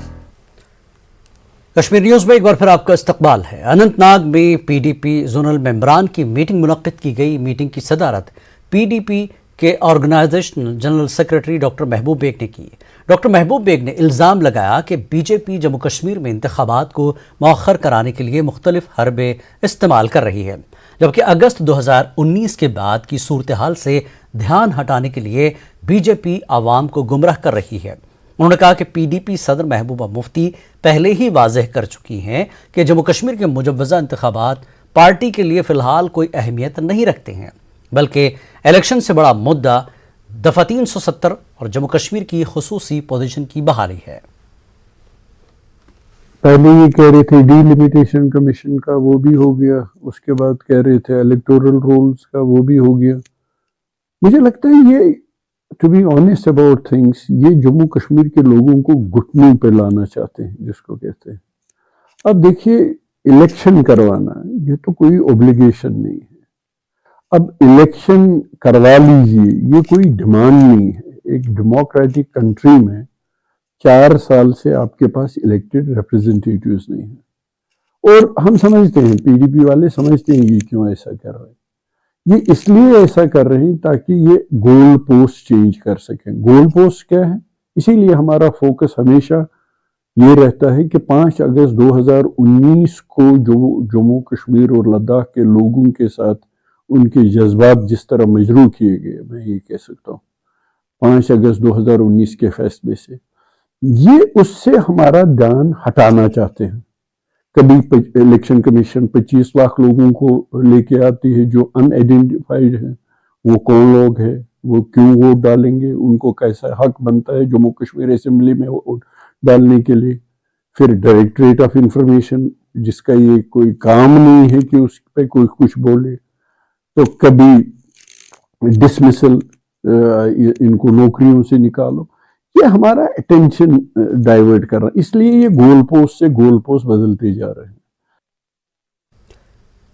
कश्मीर न्यूज़ में एक बार फिर आपका इस्तकबाल है। अनंतनाग में पीडीपी जोनल मेंबरान की मीटिंग मुनक्किद की गई। मीटिंग की सदारत पीडीपी के ऑर्गेनाइजेशनल जनरल सेक्रेटरी डॉक्टर महबूब बेग ने की। डॉक्टर महबूब बेग ने इल्ज़ाम लगाया कि बीजेपी जम्मू कश्मीर में इंतखाबात को मौखर कराने के लिए मुख्तलिफ हरबे इस्तेमाल कर रही है, जबकि अगस्त 2019 के बाद की सूरत हाल से ध्यान हटाने के लिए बीजेपी आवाम को गुमराह कर रही है। उन्होंने कहा कि पीडीपी सदर महबूबा मुफ्ती पहले ही वाज़ेह कर चुकी हैं कि जम्मू कश्मीर के मुजव्वज़ा इंतखाबात पार्टी के लिए फ़िलहाल कोई अहमियत नहीं रखते हैं, बल्कि इलेक्शन से बड़ा मुद्दा दफ़ा 370 और जम्मू कश्मीर की खुसूसी पोजीशन की बहाली है। पहले ये कह रहे थे डिलिमिटेशन कमीशन का, वो भी हो गया। उसके बाद कह रहे थे इलेक्टोरल रोल्स का, वो भी हो गया। मुझे लगता है ये to be honest about things, ये जम्मू कश्मीर के लोगों को घुटनों पे लाना चाहते हैं, जिसको कहते हैं। अब देखिए, इलेक्शन करवाना ये तो कोई ऑब्लिगेशन नहीं है। अब इलेक्शन करवा लीजिए, ये कोई डिमांड नहीं है। एक डेमोक्रेटिक कंट्री में 4 साल से आपके पास इलेक्टेड रिप्रेजेंटेटिव्स नहीं है। और हम समझते हैं, पीडीपी वाले समझते हैं ये क्यों ऐसा कर रहे हैं। ये इसलिए ऐसा कर रहे हैं ताकि ये गोल पोस्ट चेंज कर सकें। गोल पोस्ट क्या है? इसीलिए हमारा फोकस हमेशा ये रहता है कि 5 अगस्त 2019 को जो जम्मू कश्मीर और लद्दाख के लोगों के साथ उनके जज्बात जिस तरह मजरू किए गए, मैं ये कह सकता हूँ 5 अगस्त 2019 के फैसले से, ये उससे हमारा ध्यान हटाना चाहते हैं। कभी इलेक्शन कमीशन 25 लाख लोगों को लेके आती है जो अनआइडेंटिफाइड है। वो कौन लोग हैं, वो क्यों वोट डालेंगे, उनको कैसा हक बनता है जम्मू कश्मीर असेंबली में वोट डालने के लिए। फिर डायरेक्टरेट ऑफ इंफॉर्मेशन, जिसका ये कोई काम नहीं है कि उस पर कोई कुछ बोले, तो कभी डिसमिसल, इनको नौकरियों से निकालो। ये हमारा अटेंशन डाइवर्ट कर रहा है। इसलिए ये गोल पोस्ट से गोल पोस्ट बदलते जा रहे हैं।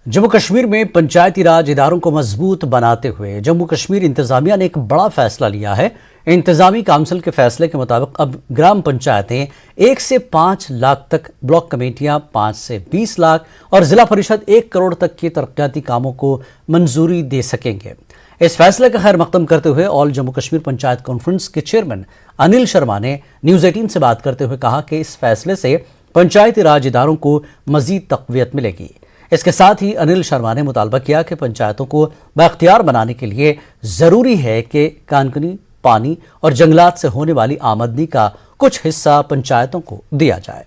जम्मू कश्मीर में पंचायती राज इदारों को मजबूत बनाते हुए जम्मू कश्मीर इंतजामिया ने एक बड़ा फैसला लिया है। इंतजामी काउंसिल के फैसले के मुताबिक अब ग्राम पंचायतें 1 से 5 लाख तक, ब्लॉक कमेटियां 5 से 20 लाख और जिला परिषद 1 करोड़ तक के तरक्याती कामों को मंजूरी दे सकेंगे। इस फैसले का खैर मकदम करते हुए ऑल जम्मू कश्मीर पंचायत कॉन्फ्रेंस के चेयरमैन अनिल शर्मा ने न्यूज़ 18 से बात करते हुए कहा कि इस फैसले से पंचायती राज इदारों को मजीद तक़वियत मिलेगी। इसके साथ ही अनिल शर्मा ने मुतालबा किया कि पंचायतों को बाख्तियार बनाने के लिए ज़रूरी है कि कानूनी, पानी और जंगलात से होने वाली आमदनी का कुछ हिस्सा पंचायतों को दिया जाए।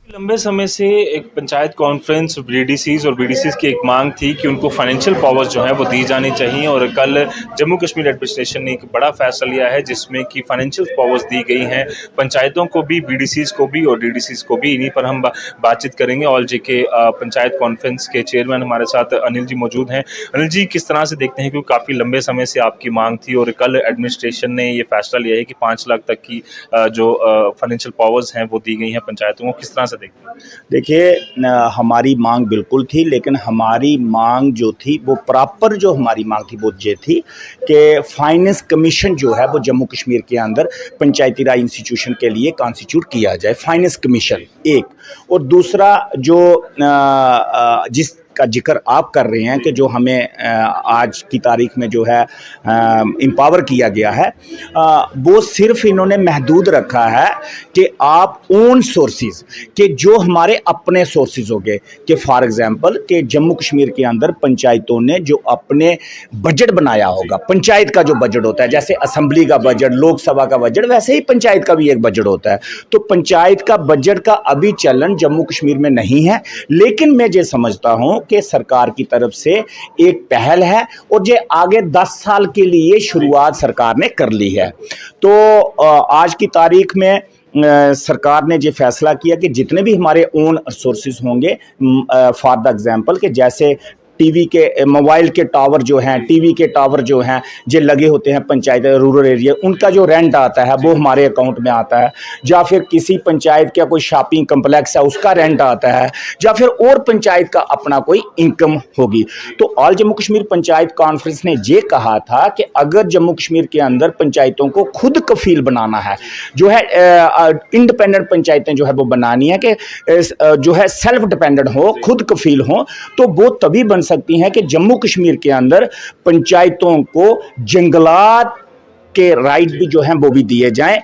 लंबे समय से एक पंचायत कॉन्फ्रेंस बीडीसीज और बीडीसीज की एक मांग थी कि उनको फाइनेंशियल पावर्स जो है वो दी जानी चाहिए, और कल जम्मू कश्मीर एडमिनिस्ट्रेशन ने एक बड़ा फैसला लिया है जिसमें कि फाइनेंशियल पावर्स दी गई हैं पंचायतों को भी, बीडीसीज को भी और डीडीसीज को भी। इन्हीं पर हम बातचीत करेंगे। ऑल जेके पंचायत कॉन्फ्रेंस के चेयरमैन हमारे साथ अनिल जी मौजूद हैं। अनिल जी, किस तरह से देखते हैं, क्योंकि काफ़ी लंबे समय से आपकी मांग थी और कल एडमिनिस्ट्रेशन ने ये फैसला लिया है कि 5 लाख तक की जो फाइनेंशियल पावर्स हैं वो दी गई हैं पंचायतों को, किस तरह से देखते हैं? देखिए हमारी मांग बिल्कुल थी, लेकिन हमारी मांग जो थी वो प्रॉपर जो हमारी मांग थी वो ये थी कि फाइनेंस कमीशन जो है वो जम्मू कश्मीर के अंदर पंचायती राज इंस्टीट्यूशन के लिए कॉन्स्टिट्यूट किया जाए, फाइनेंस कमीशन एक। और दूसरा जो जिस का जिक्र आप कर रहे हैं कि जो हमें आज की तारीख में जो है एम्पावर किया गया है, वो सिर्फ इन्होंने महदूद रखा है कि आप ओन सोर्सेज के जो हमारे अपने सोर्सेज हो गए कि फॉर एग्जांपल कि जम्मू कश्मीर के अंदर पंचायतों ने जो अपने बजट बनाया होगा, पंचायत का जो बजट होता है, जैसे असेंबली का बजट, लोकसभा का बजट, वैसे ही पंचायत का भी एक बजट होता है। तो पंचायत का बजट का अभी चलन जम्मू कश्मीर में नहीं है, लेकिन मैं ये समझता हूँ कि सरकार की तरफ से एक पहल है और ये आगे 10 साल के लिए शुरुआत सरकार ने कर ली है। तो आज की तारीख में सरकार ने ये फैसला किया कि जितने भी हमारे ओन सोर्सेज होंगे, फॉर द एग्जांपल कि जैसे टीवी के मोबाइल के टावर जो हैं, टीवी के टावर जो हैं जो लगे होते हैं पंचायत रूरल एरिया, उनका जो रेंट आता है वो हमारे अकाउंट में आता है, या फिर किसी पंचायत का कोई शॉपिंग कम्प्लेक्स है उसका रेंट आता है, या फिर और पंचायत का अपना कोई इनकम होगी। तो ऑल जम्मू कश्मीर पंचायत कॉन्फ्रेंस ने ये कहा था कि अगर जम्मू कश्मीर के अंदर पंचायतों को खुद कफील बनाना है, जो है इंडिपेंडेंट पंचायतें जो है वो बनानी है कि जो है सेल्फ डिपेंडेंट हो, खुद कफील हो, तो वो तभी बन सकती हैं कि जम्मू कश्मीर के अंदर पंचायतों को जंगलात के राइट भी जो हैं वो भी दिए जाएं,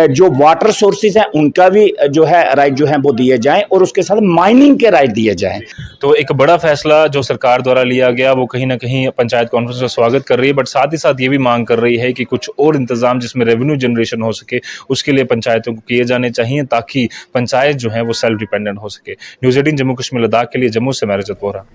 जो वाटर सोर्सेज हैं उनका भी जो है राइट जो है वो दिए जाएं, और उसके साथ माइनिंग के राइट दिए जाएं। तो एक बड़ा फैसला जो सरकार द्वारा लिया गया वो कहीं ना कहीं पंचायत कॉन्फ्रेंस का स्वागत कर रही है, बट साथ ही साथ ये भी मांग कर रही है कि कुछ और इंतजाम जिसमें रेवेन्यू जनरेशन हो सके उसके लिए पंचायतों को किए जाने चाहिए, ताकि पंचायत जो है वो सेल्फ डिपेंडेंट हो सके। न्यूज़ 18 जम्मू कश्मीर लद्दाख के लिए जम्मू से मैं रजत बोरा।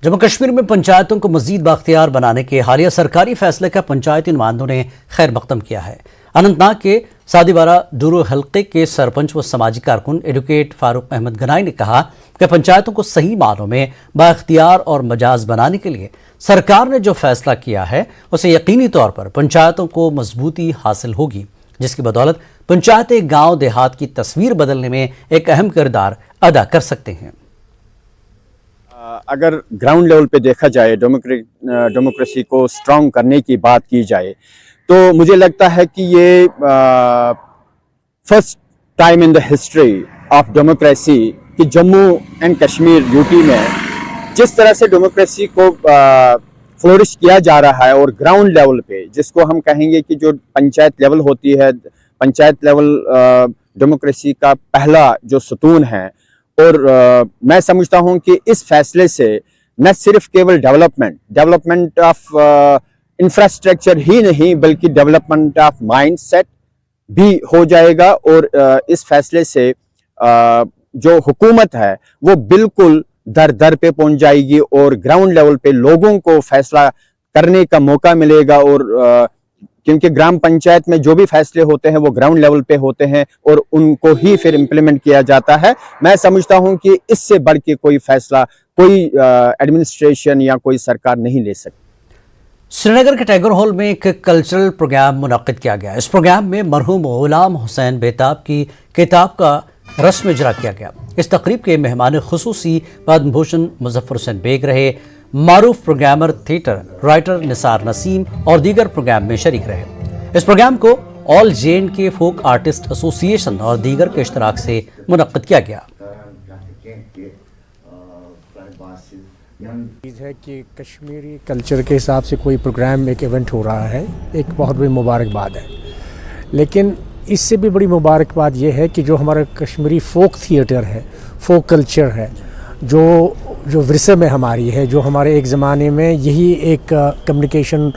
जम्मू कश्मीर में पंचायतों को मजीद बाख्तियार बनाने के हालिया सरकारी फैसले का पंचायती नुमाइंदों ने खैर मकदम किया है। अनंतनाग के सादीवारा डूरू हल्के के सरपंच व समाजी कारकुन एडवोकेट फारूक अहमद गनाई ने कहा कि पंचायतों को सही मानों में बाख्तियार और मजाज बनाने के लिए सरकार ने जो फैसला किया है उसे यकीनी तौर पर पंचायतों को मजबूती हासिल होगी, जिसकी बदौलत पंचायतें गाँव देहात की तस्वीर बदलने में एक अहम किरदार अदा कर सकते हैं। अगर ग्राउंड लेवल पे देखा जाए, डेमोक्रेसी को स्ट्रांग करने की बात की जाए, तो मुझे लगता है कि ये first time in the history of democracy कि जम्मू एंड कश्मीर यूटी में जिस तरह से डेमोक्रेसी को फ्लोरिश किया जा रहा है, और ग्राउंड लेवल पे जिसको हम कहेंगे कि जो पंचायत लेवल होती है, पंचायत लेवल डेमोक्रेसी का पहला जो सतून है, और मैं समझता हूं कि इस फैसले से न सिर्फ केवल डेवलपमेंट ऑफ इंफ्रास्ट्रक्चर ही नहीं बल्कि डेवलपमेंट ऑफ माइंडसेट भी हो जाएगा। और इस फैसले से जो हुकूमत है वो बिल्कुल दर दर पे पहुंच जाएगी और ग्राउंड लेवल पे लोगों को फैसला करने का मौका मिलेगा। और क्योंकि ग्राम पंचायत में जो भी फैसले होते हैं वो ग्राउंड लेवल पे होते हैं और उनको ही फिर इम्प्लीमेंट किया जाता है। मैं समझता हूं कि इससे बढ़ के कोई फैसला कोई एडमिनिस्ट्रेशन या कोई सरकार नहीं ले सकती। श्रीनगर के टैगोर हॉल में एक कल्चरल प्रोग्राम मुनक्किद किया गया। इस प्रोग्राम में मरहूम गुलाम हुसैन बेताब की किताब का रस्म इजरा किया गया। इस तकरीब के मेहमान खुसूसी पद्म भूषण मुजफ्फर हुसैन बेग रहे, मारूफ programmer, theatre writer Nisar Naseem और दीगर प्रोग्राम में शरीक रहे। इस प्रोग्राम को ऑल जेएंड के फोक आर्टिस्ट एसोसिएशन और दीगर के इश्तराक से मुनक्किद किया गया। चीज़ है कि कश्मीरी कल्चर के हिसाब से कोई प्रोग्राम, एक इवेंट हो रहा है, एक बहुत बड़ी मुबारकबाद है। लेकिन इससे भी बड़ी मुबारकबाद ये है कि जो हमारा कश्मीरी फोक थिएटर है, फोक कल्चर है, जो विरसे में हमारी है, जो हमारे एक ज़माने में यही एक कम्युनिकेशन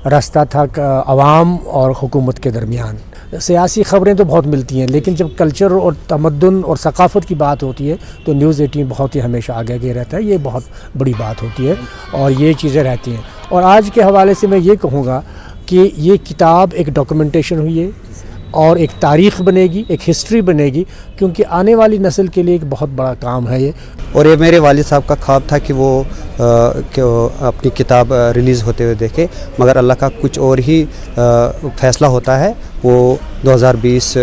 रास्ता था अवाम और हुकूमत के दरमियान। सियासी ख़बरें तो बहुत मिलती हैं, लेकिन जब कल्चर और तमद्दुन और सकाफ़त की बात होती है तो न्यूज़ 18 बहुत ही हमेशा आगे आगे रहता है। ये बहुत बड़ी बात होती है और ये चीज़ें रहती हैं। और आज के हवाले से मैं ये कहूँगा कि ये किताब एक डॉक्यूमेंटेशन हुई है और एक तारीख़ बनेगी, एक हिस्ट्री बनेगी, क्योंकि आने वाली नस्ल के लिए एक बहुत बड़ा काम है ये। और ये मेरे वालिद साहब का ख्वाब था कि वो अपनी किताब रिलीज़ होते हुए देखे, मगर अल्लाह का कुछ और ही फ़ैसला होता है। वो 2020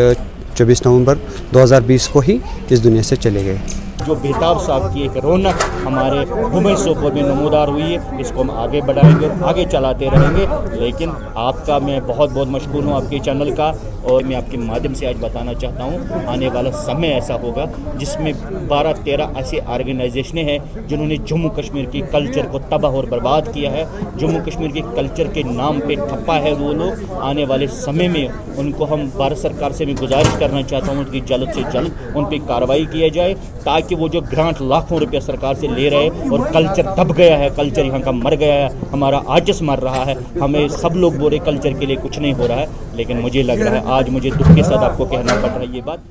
24 नवंबर 2020 को ही इस दुनिया से चले गए। जो बेताब साहब की एक रौनक हमारे घुमे सोपोर में नमूदार हुई है, इसको हम आगे बढ़ाएंगे, आगे चलाते रहेंगे। लेकिन आपका मैं बहुत बहुत मशहूर हूँ आपके चैनल का, और मैं आपके माध्यम से आज बताना चाहता हूँ आने वाला समय ऐसा होगा जिसमें 12-13 ऐसी ऑर्गेनाइजेशनें हैं जिन्होंने जम्मू कश्मीर की कल्चर को तबाह और बर्बाद किया है। जम्मू कश्मीर के कल्चर के नाम पे ठप्पा है वो लोग। आने वाले समय में उनको हम भारत सरकार से मैं गुजारिश करना चाहता हूँ कि जल्द से जल्द उन पर कार्रवाई की जाए, ताकि वो जो ग्रांट लाखों रुपया सरकार से ले रहे हैं और कल्चर दब गया है, कल्चर यहाँ का मर गया है, हमारा आजिज़ मर रहा है। हमें सब लोग बोले कल्चर के लिए कुछ नहीं हो रहा है, लेकिन मुझे लग रहा है आज मुझे दुख के साथ आपको कहना पड़ रहा है ये बात।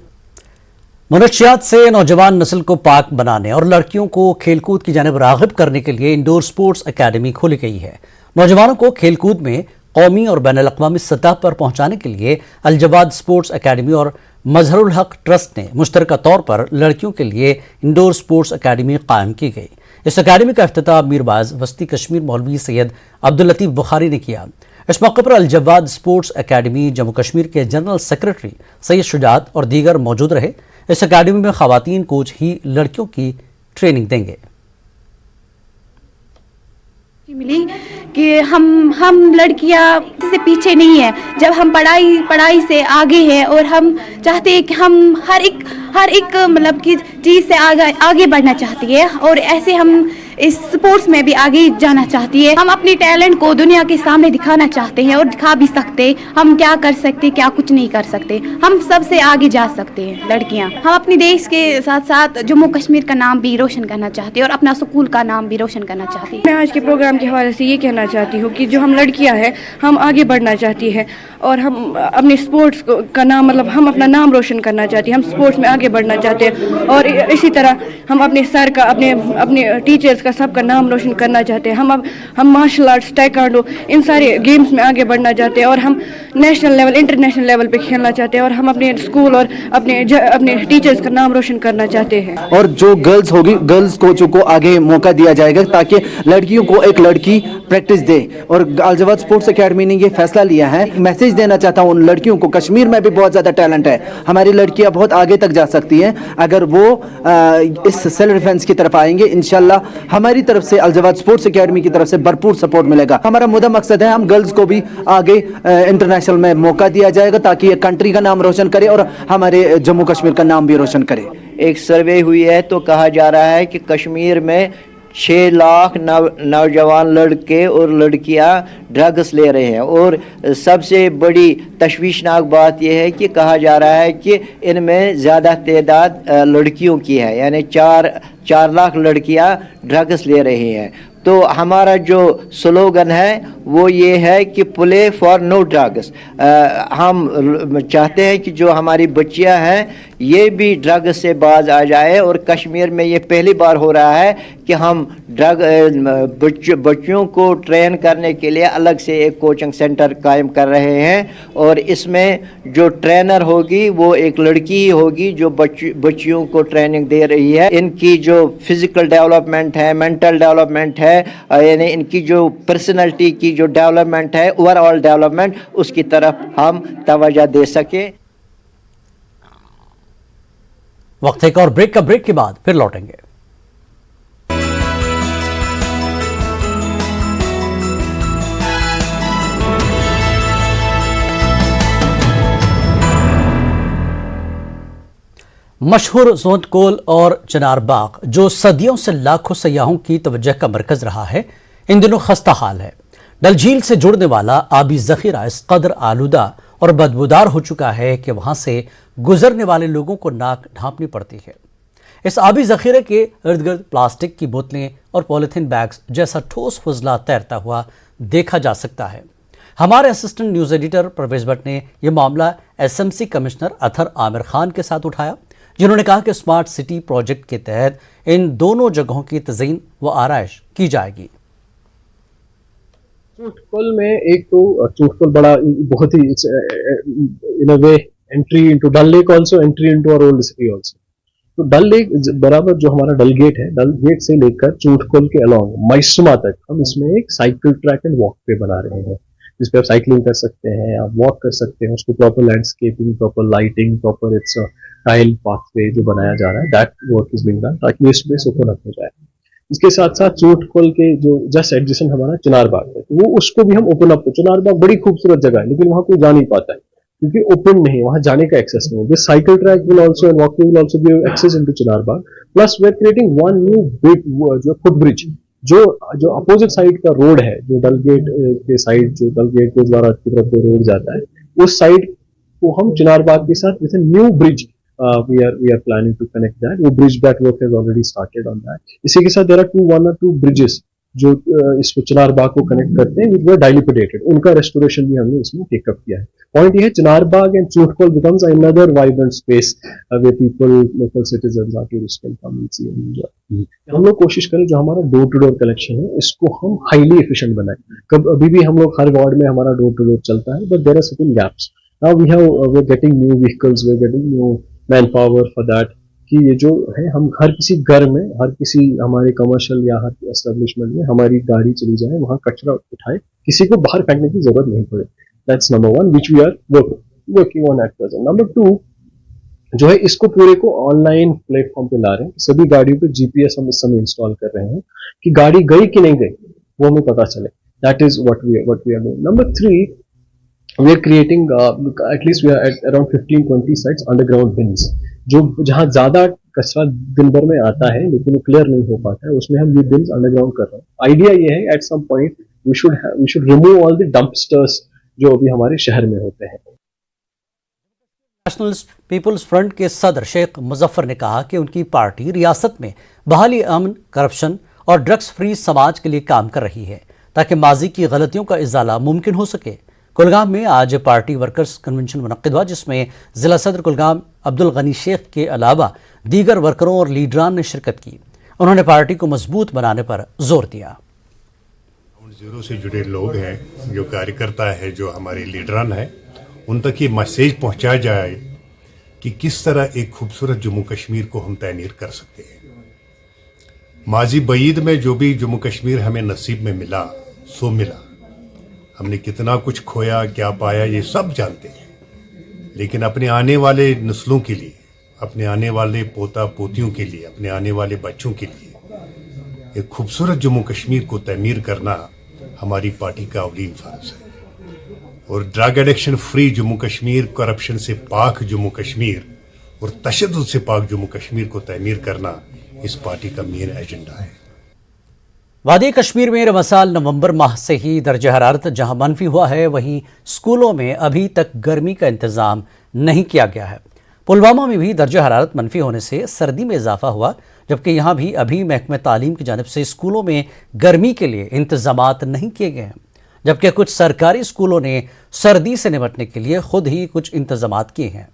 मनशियात से नौजवान नस्ल को पाक बनाने और लड़कियों को खेलकूद की जानिब राग़िब करने के लिए इंडोर स्पोर्ट्स एकेडमी खोली गई है। नौजवानों को खेलकूद में कौमी और बैनुल-अक़वामी सतह पर पहुंचाने के लिए अल-जवाद स्पोर्ट्स एकेडमी और मजहरुल हक ट्रस्ट ने मुश्तरका तौर पर लड़कियों के लिए इंडोर स्पोर्ट्स एकेडमी कायम की गई। इस एकेडमी का इफ्तिताह मीरबाज वस्ती कश्मीर मौलवी सैयद अब्दुल लतीफ़ बुखारी ने किया। इस मौके पर अल-जवाद स्पोर्ट्स एकेडमी जम्मू कश्मीर के जनरल सेक्रेटरी सैयद शुजात और दीगर मौजूद रहे। इस एकेडमी में ख़वातीन कोच ही लड़कियों की ट्रेनिंग देंगे। मिली कि हम लड़कियां से पीछे नहीं है, जब हम पढ़ाई से आगे हैं और हम चाहते हैं कि हम हर एक मतलब की चीज़ से आगे बढ़ना चाहती है, और ऐसे हम इस स्पोर्ट्स में भी आगे जाना चाहती है। हम अपनी टैलेंट को दुनिया के सामने दिखाना चाहते हैं और दिखा भी सकते हैं हम क्या कर सकते, क्या कुछ नहीं कर सकते। हम सबसे आगे जा सकते हैं लड़कियां। हम अपने देश के साथ साथ जम्मू कश्मीर का नाम भी रोशन करना चाहते हैं और अपना स्कूल का नाम भी रोशन करना चाहते हैं। मैं आज के प्रोग्राम के हवाले से ये कहना चाहती हूँ कि जो हम लड़कियाँ हैं हम आगे बढ़ना चाहती है और हम अपने स्पोर्ट्स का नाम मतलब हम अपना नाम रोशन करना चाहते हैं। हम स्पोर्ट्स में आगे बढ़ना चाहते हैं और इसी तरह हम अपने सर का अपने टीचर्स का सबका नाम रोशन करना चाहते हैं। हम मार्शल आर्ट्स, टाइकांडो इन सारे गेम्स में आगे बढ़ना चाहते हैं और हम नेशनल लेवल, इंटरनेशनल लेवल पे खेलना चाहते हैं और हम अपने स्कूल और अपने टीचर्स का नाम रोशन करना चाहते हैं। और जो गर्ल्स होगी, गर्ल्स कोचों को आगे मौका दिया जाएगा ताकि लड़कियों को एक लड़की प्रैक्टिस दे। और अल-जवाद स्पोर्ट्स एकेडमी ने ये फैसला लिया है। मैसेज देना चाहता हूँ उन लड़कियों को, कश्मीर में भी बहुत ज़्यादा टैलेंट है, हमारी लड़कियाँ बहुत आगे तक जा सकती हैं अगर वो इस सेल्फ डिफेंस की तरफ आएंगे। इंशाल्लाह हमारी तरफ से अल-जवाद स्पोर्ट्स एकेडमी की तरफ से भरपूर सपोर्ट मिलेगा। हमारा मुद्दा मकसद है हम गर्ल्स को भी आगे इंटरनेशनल में मौका दिया जाएगा ताकि ये कंट्री का नाम रोशन करे और हमारे जम्मू कश्मीर का नाम भी रोशन करे। एक सर्वे हुई है तो कहा जा रहा है कि कश्मीर में 6 लाख नौजवान लड़के और लड़कियां ड्रग्स ले रहे हैं। और सबसे बड़ी तशवीशनाक बात यह है कि कहा जा रहा है कि इनमें ज़्यादा तादाद लड़कियों की है, यानी 4 लाख लड़कियां ड्रग्स ले रही हैं। तो हमारा जो स्लोगन है वो ये है कि प्ले फॉर नो ड्रग्स। हम चाहते हैं कि जो हमारी बच्चियां हैं ये भी ड्रग से बाज आ जाए। और कश्मीर में ये पहली बार हो रहा है कि हम बच्चियों को ट्रेन करने के लिए अलग से एक कोचिंग सेंटर कायम कर रहे हैं और इसमें जो ट्रेनर होगी वो एक लड़की ही होगी जो बच्चियों को ट्रेनिंग दे रही है। इनकी जो फिजिकल डेवलपमेंट है, मेंटल डेवलपमेंट है, यानी इनकी जो पर्सनैलिटी की जो डेवलपमेंट है, ओवरऑल डेवलपमेंट, उसकी तरफ हम तवज्जो दे सके। वक्त एक और ब्रेक के बाद फिर लौटेंगे। मशहूर जोंतकोल और चिनार बाग जो सदियों से लाखों सयाहों की तवज्जो का मरकज रहा है, इन दिनों खस्ता हाल है। डल झील से जुड़ने वाला आबी जखीरा इस कदर आलूदा और बदबूदार हो चुका है कि वहां से गुजरने वाले लोगों को नाक ढांपनी पड़ती है। इस आबी जखीरे के इर्द गिर्द प्लास्टिक की बोतलें और पॉलीथीन बैग्स जैसा ठोस फजला तैरता हुआ देखा जा सकता है। हमारे assistant news editor Parvez Bhat ने यह मामला SMC कमिश्नर अथर आमिर खान के साथ उठाया, जिन्होंने कहा कि स्मार्ट सिटी प्रोजेक्ट के तहत इन दोनों जगहों की तज़ीन व आराइश की जाएगी। चूटकुल में एक तो चूटकुल बड़ा बहुत ही in a way entry into Dal lake, also entry into our old city also. तो डल लेक बराबर जो हमारा डल गेट है, डल गेट से लेकर चूटकुल के अलोंग मैसूमा तक हम इसमें एक साइकिल ट्रैक एंड वॉक पे बना रहे हैं। जिस पे आप साइकिलिंग कर सकते हैं, आप वॉक कर सकते हैं, उसको proper landscaping, proper lighting, proper it's tile pathway जो बनाया जा रहा है, that work is being done ताकि ये स्पेस ओपन अप हो जाए। इसके साथ साथ चोटकोल के जो जस्ट एडजेसेंट हमारा चिनार बाग है, तो वो उसको भी हम ओपन अप, चिनार बाग बड़ी खूबसूरत जगह है लेकिन वहां कोई जा नहीं पाता है क्योंकि ओपन नहीं, वहां जाने का एक्सेस नहीं है। This cycle track will also end walkway will also give access into Chinar Bagh, plus we are creating one new big जो फुटब्रिज, जो अपोजिट साइड का रोड है, जो डलगेट के साइड, जो डलगेट गुरुद्वारा की तरफ जो रोड जाता है, उस साइड को हम चिनार बाग के साथ with a new bridge we are planning to connect that. वो bridge that work has already started on that. इसी के साथ there are one or two bridges जो इसको चिनार बाग को कनेक्ट करते हैं, which were dilapidated. उनका restoration भी हमने इसमें टेकअप किया है। पॉइंट ये है, चिनार बाग and चोटकोल becomes another vibrant space where people, local citizens, tourists can come and see and enjoy. हम लोग कोशिश करें जो हमारा डोर टू डोर कलेक्शन है इसको हम हाईली एफिशिएंट बनाएं। अभी भी हम लोग हर वार्ड में हमारा डोर टू डोर चलता है, but there are certain gaps. Now we're getting new vehicles, we're getting new man power for that, कि ये जो है हम हर किसी घर में, हर किसी हमारे कमर्शियल या हर एस्टेब्लिशमेंट में हमारी गाड़ी चली जाए, वहां कचरा उठाए, किसी को बाहर फेंकने की जरूरत नहीं पड़े। That's number one which we are working on at present. Number two जो है, इसको पूरे को ऑनलाइन प्लेटफॉर्म पे ला रहे हैं, सभी गाड़ियों पे जीपीएस हम इस समय इंस्टॉल कर रहे हैं कि गाड़ी गई कि नहीं गई वो हमें पता चले। That is what we are doing. Number three, we are creating at least we are at around 15-20 sites underground bins, जो जहां ज्यादा कचरा दिन भर में आता है लेकिन वो क्लियर नहीं हो पाता है, उसमें हम ये बिन्स अंडरग्राउंड कर रहे हैं। आइडिया ये है, at some point we should remove all the dumpsters जो अभी हमारे शहर में होते हैं। नेशनल पीपुल्स फ्रंट के सदर शेख मुजफ्फर ने कहा कि उनकी पार्टी रियासत में बहाली अमन, करप्शन और ड्रग्स फ्री समाज के लिए काम कर रही है ताकि माजी की गलतियों का इजाला मुमकिन हो सके। कुलगाम में आज पार्टी वर्कर्स कन्वेंशन मुनक्किद हुआ, जिसमें जिला सदर कुलगाम अब्दुल गनी शेख के अलावा दीगर वर्करों और लीडरान ने शिरकत की। उन्होंने पार्टी को मजबूत बनाने पर जोर दिया। जीरो से जुड़े लोग हैं, जो कार्यकर्ता है, जो हमारे लीडरान हैं, उन तक ये मैसेज पहुंचाया जाए कि किस तरह एक खूबसूरत जम्मू कश्मीर को हम तैनीर कर सकते हैं। माजी बईद में जो भी जम्मू कश्मीर हमें नसीब में मिला सो मिला, हमने कितना कुछ खोया, क्या पाया, ये सब जानते हैं, लेकिन अपने आने वाले नस्लों के लिए, अपने आने वाले पोता पोतियों के लिए, अपने आने वाले बच्चों के लिए एक खूबसूरत जम्मू कश्मीर को तमीर करना हमारी पार्टी का अवलीन फर्ज है। और drug addiction free Jammu Kashmir, corruption से पाक जम्मू कश्मीर और तशद्दुद से पाक जम्मू कश्मीर को तमीर करना इस पार्टी का मेन एजेंडा है। वादी कश्मीर में रमसाल नवंबर माह से ही दर्जा हरारत जहां मनफी हुआ है, वहीं स्कूलों में अभी तक गर्मी का इंतज़ाम नहीं किया गया है। पुलवामा में भी दर्जा हरारत मनफी होने से सर्दी में इजाफा हुआ, जबकि यहाँ भी अभी महकमे तालीम की जानिब से स्कूलों में गर्मी के लिए इंतजामात नहीं किए गए हैं, जबकि कुछ सरकारी स्कूलों ने सर्दी से निपटने के लिए खुद ही कुछ इंतजामात किए हैं।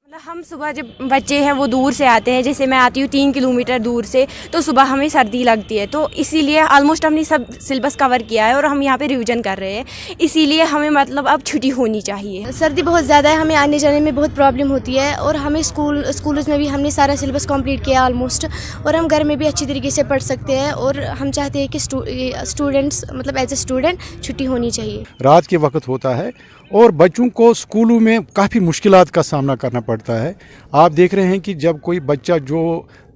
हम सुबह जब बच्चे हैं वो दूर से आते हैं, जैसे मैं आती हूँ 3 किलोमीटर दूर से, तो सुबह हमें सर्दी लगती है, तो इसीलिए ऑलमोस्ट हमने सब सिलेबस कवर किया है और हम यहाँ पे रिवीजन कर रहे हैं, इसीलिए हमें मतलब अब छुट्टी होनी चाहिए। सर्दी बहुत ज़्यादा है, हमें आने जाने में बहुत प्रॉब्लम होती है और हमें स्कूल्स में भी हमने सारा सिलेबस कंप्लीट किया ऑलमोस्ट, और हम घर में भी अच्छी तरीके से पढ़ सकते हैं और हम चाहते हैं कि स्टूडेंट्स मतलब एज ए स्टूडेंट छुट्टी होनी चाहिए। रात के वक्त होता है और बच्चों को स्कूलों में काफ़ी मुश्किलात का सामना करना पड़ता है। आप देख रहे हैं कि जब कोई बच्चा जो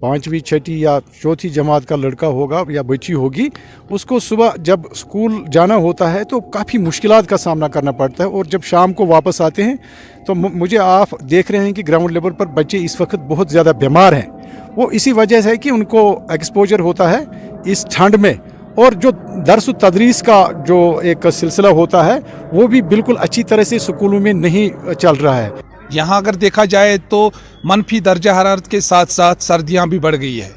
5वीं 6ठी या 4थी जमात का लड़का होगा या बच्ची होगी, उसको सुबह जब स्कूल जाना होता है तो काफ़ी मुश्किलात का सामना करना पड़ता है, और जब शाम को वापस आते हैं तो मुझे आप देख रहे हैं कि ग्राउंड लेवल पर बच्चे इस वक्त बहुत ज़्यादा बीमार हैं। वो इसी वजह से है कि उनको एक्सपोजर होता है इस ठंड में, और जो दर्स तदरीस का जो एक सिलसिला होता है वो भी बिल्कुल अच्छी तरह से स्कूलों में नहीं चल रहा है। यहाँ अगर देखा जाए तो मनफी दर्जा हरारत के साथ साथ सर्दियाँ भी बढ़ गई है,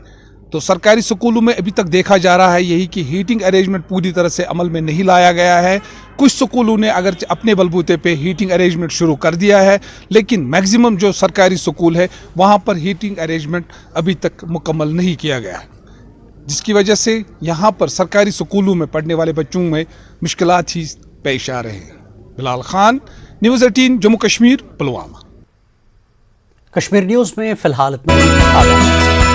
तो सरकारी स्कूलों में अभी तक देखा जा रहा है यही कि हीटिंग अरेंजमेंट पूरी तरह से अमल में नहीं लाया गया है। कुछ स्कूलों ने अगर अपने बलबूते पे हीटिंग अरेंजमेंट शुरू कर दिया है, लेकिन मैक्सिमम जो सरकारी स्कूल है वहाँ पर हीटिंग अरेंजमेंट अभी तक मुकम्मल नहीं किया गया है, जिसकी वजह से यहाँ पर सरकारी स्कूलों में पढ़ने वाले बच्चों में मुश्किलात ही पेश आ रहे हैं। बिलाल खान, न्यूज़ 18 जम्मू कश्मीर पुलवामा। कश्मीर न्यूज़ में फिलहाल इतना ही।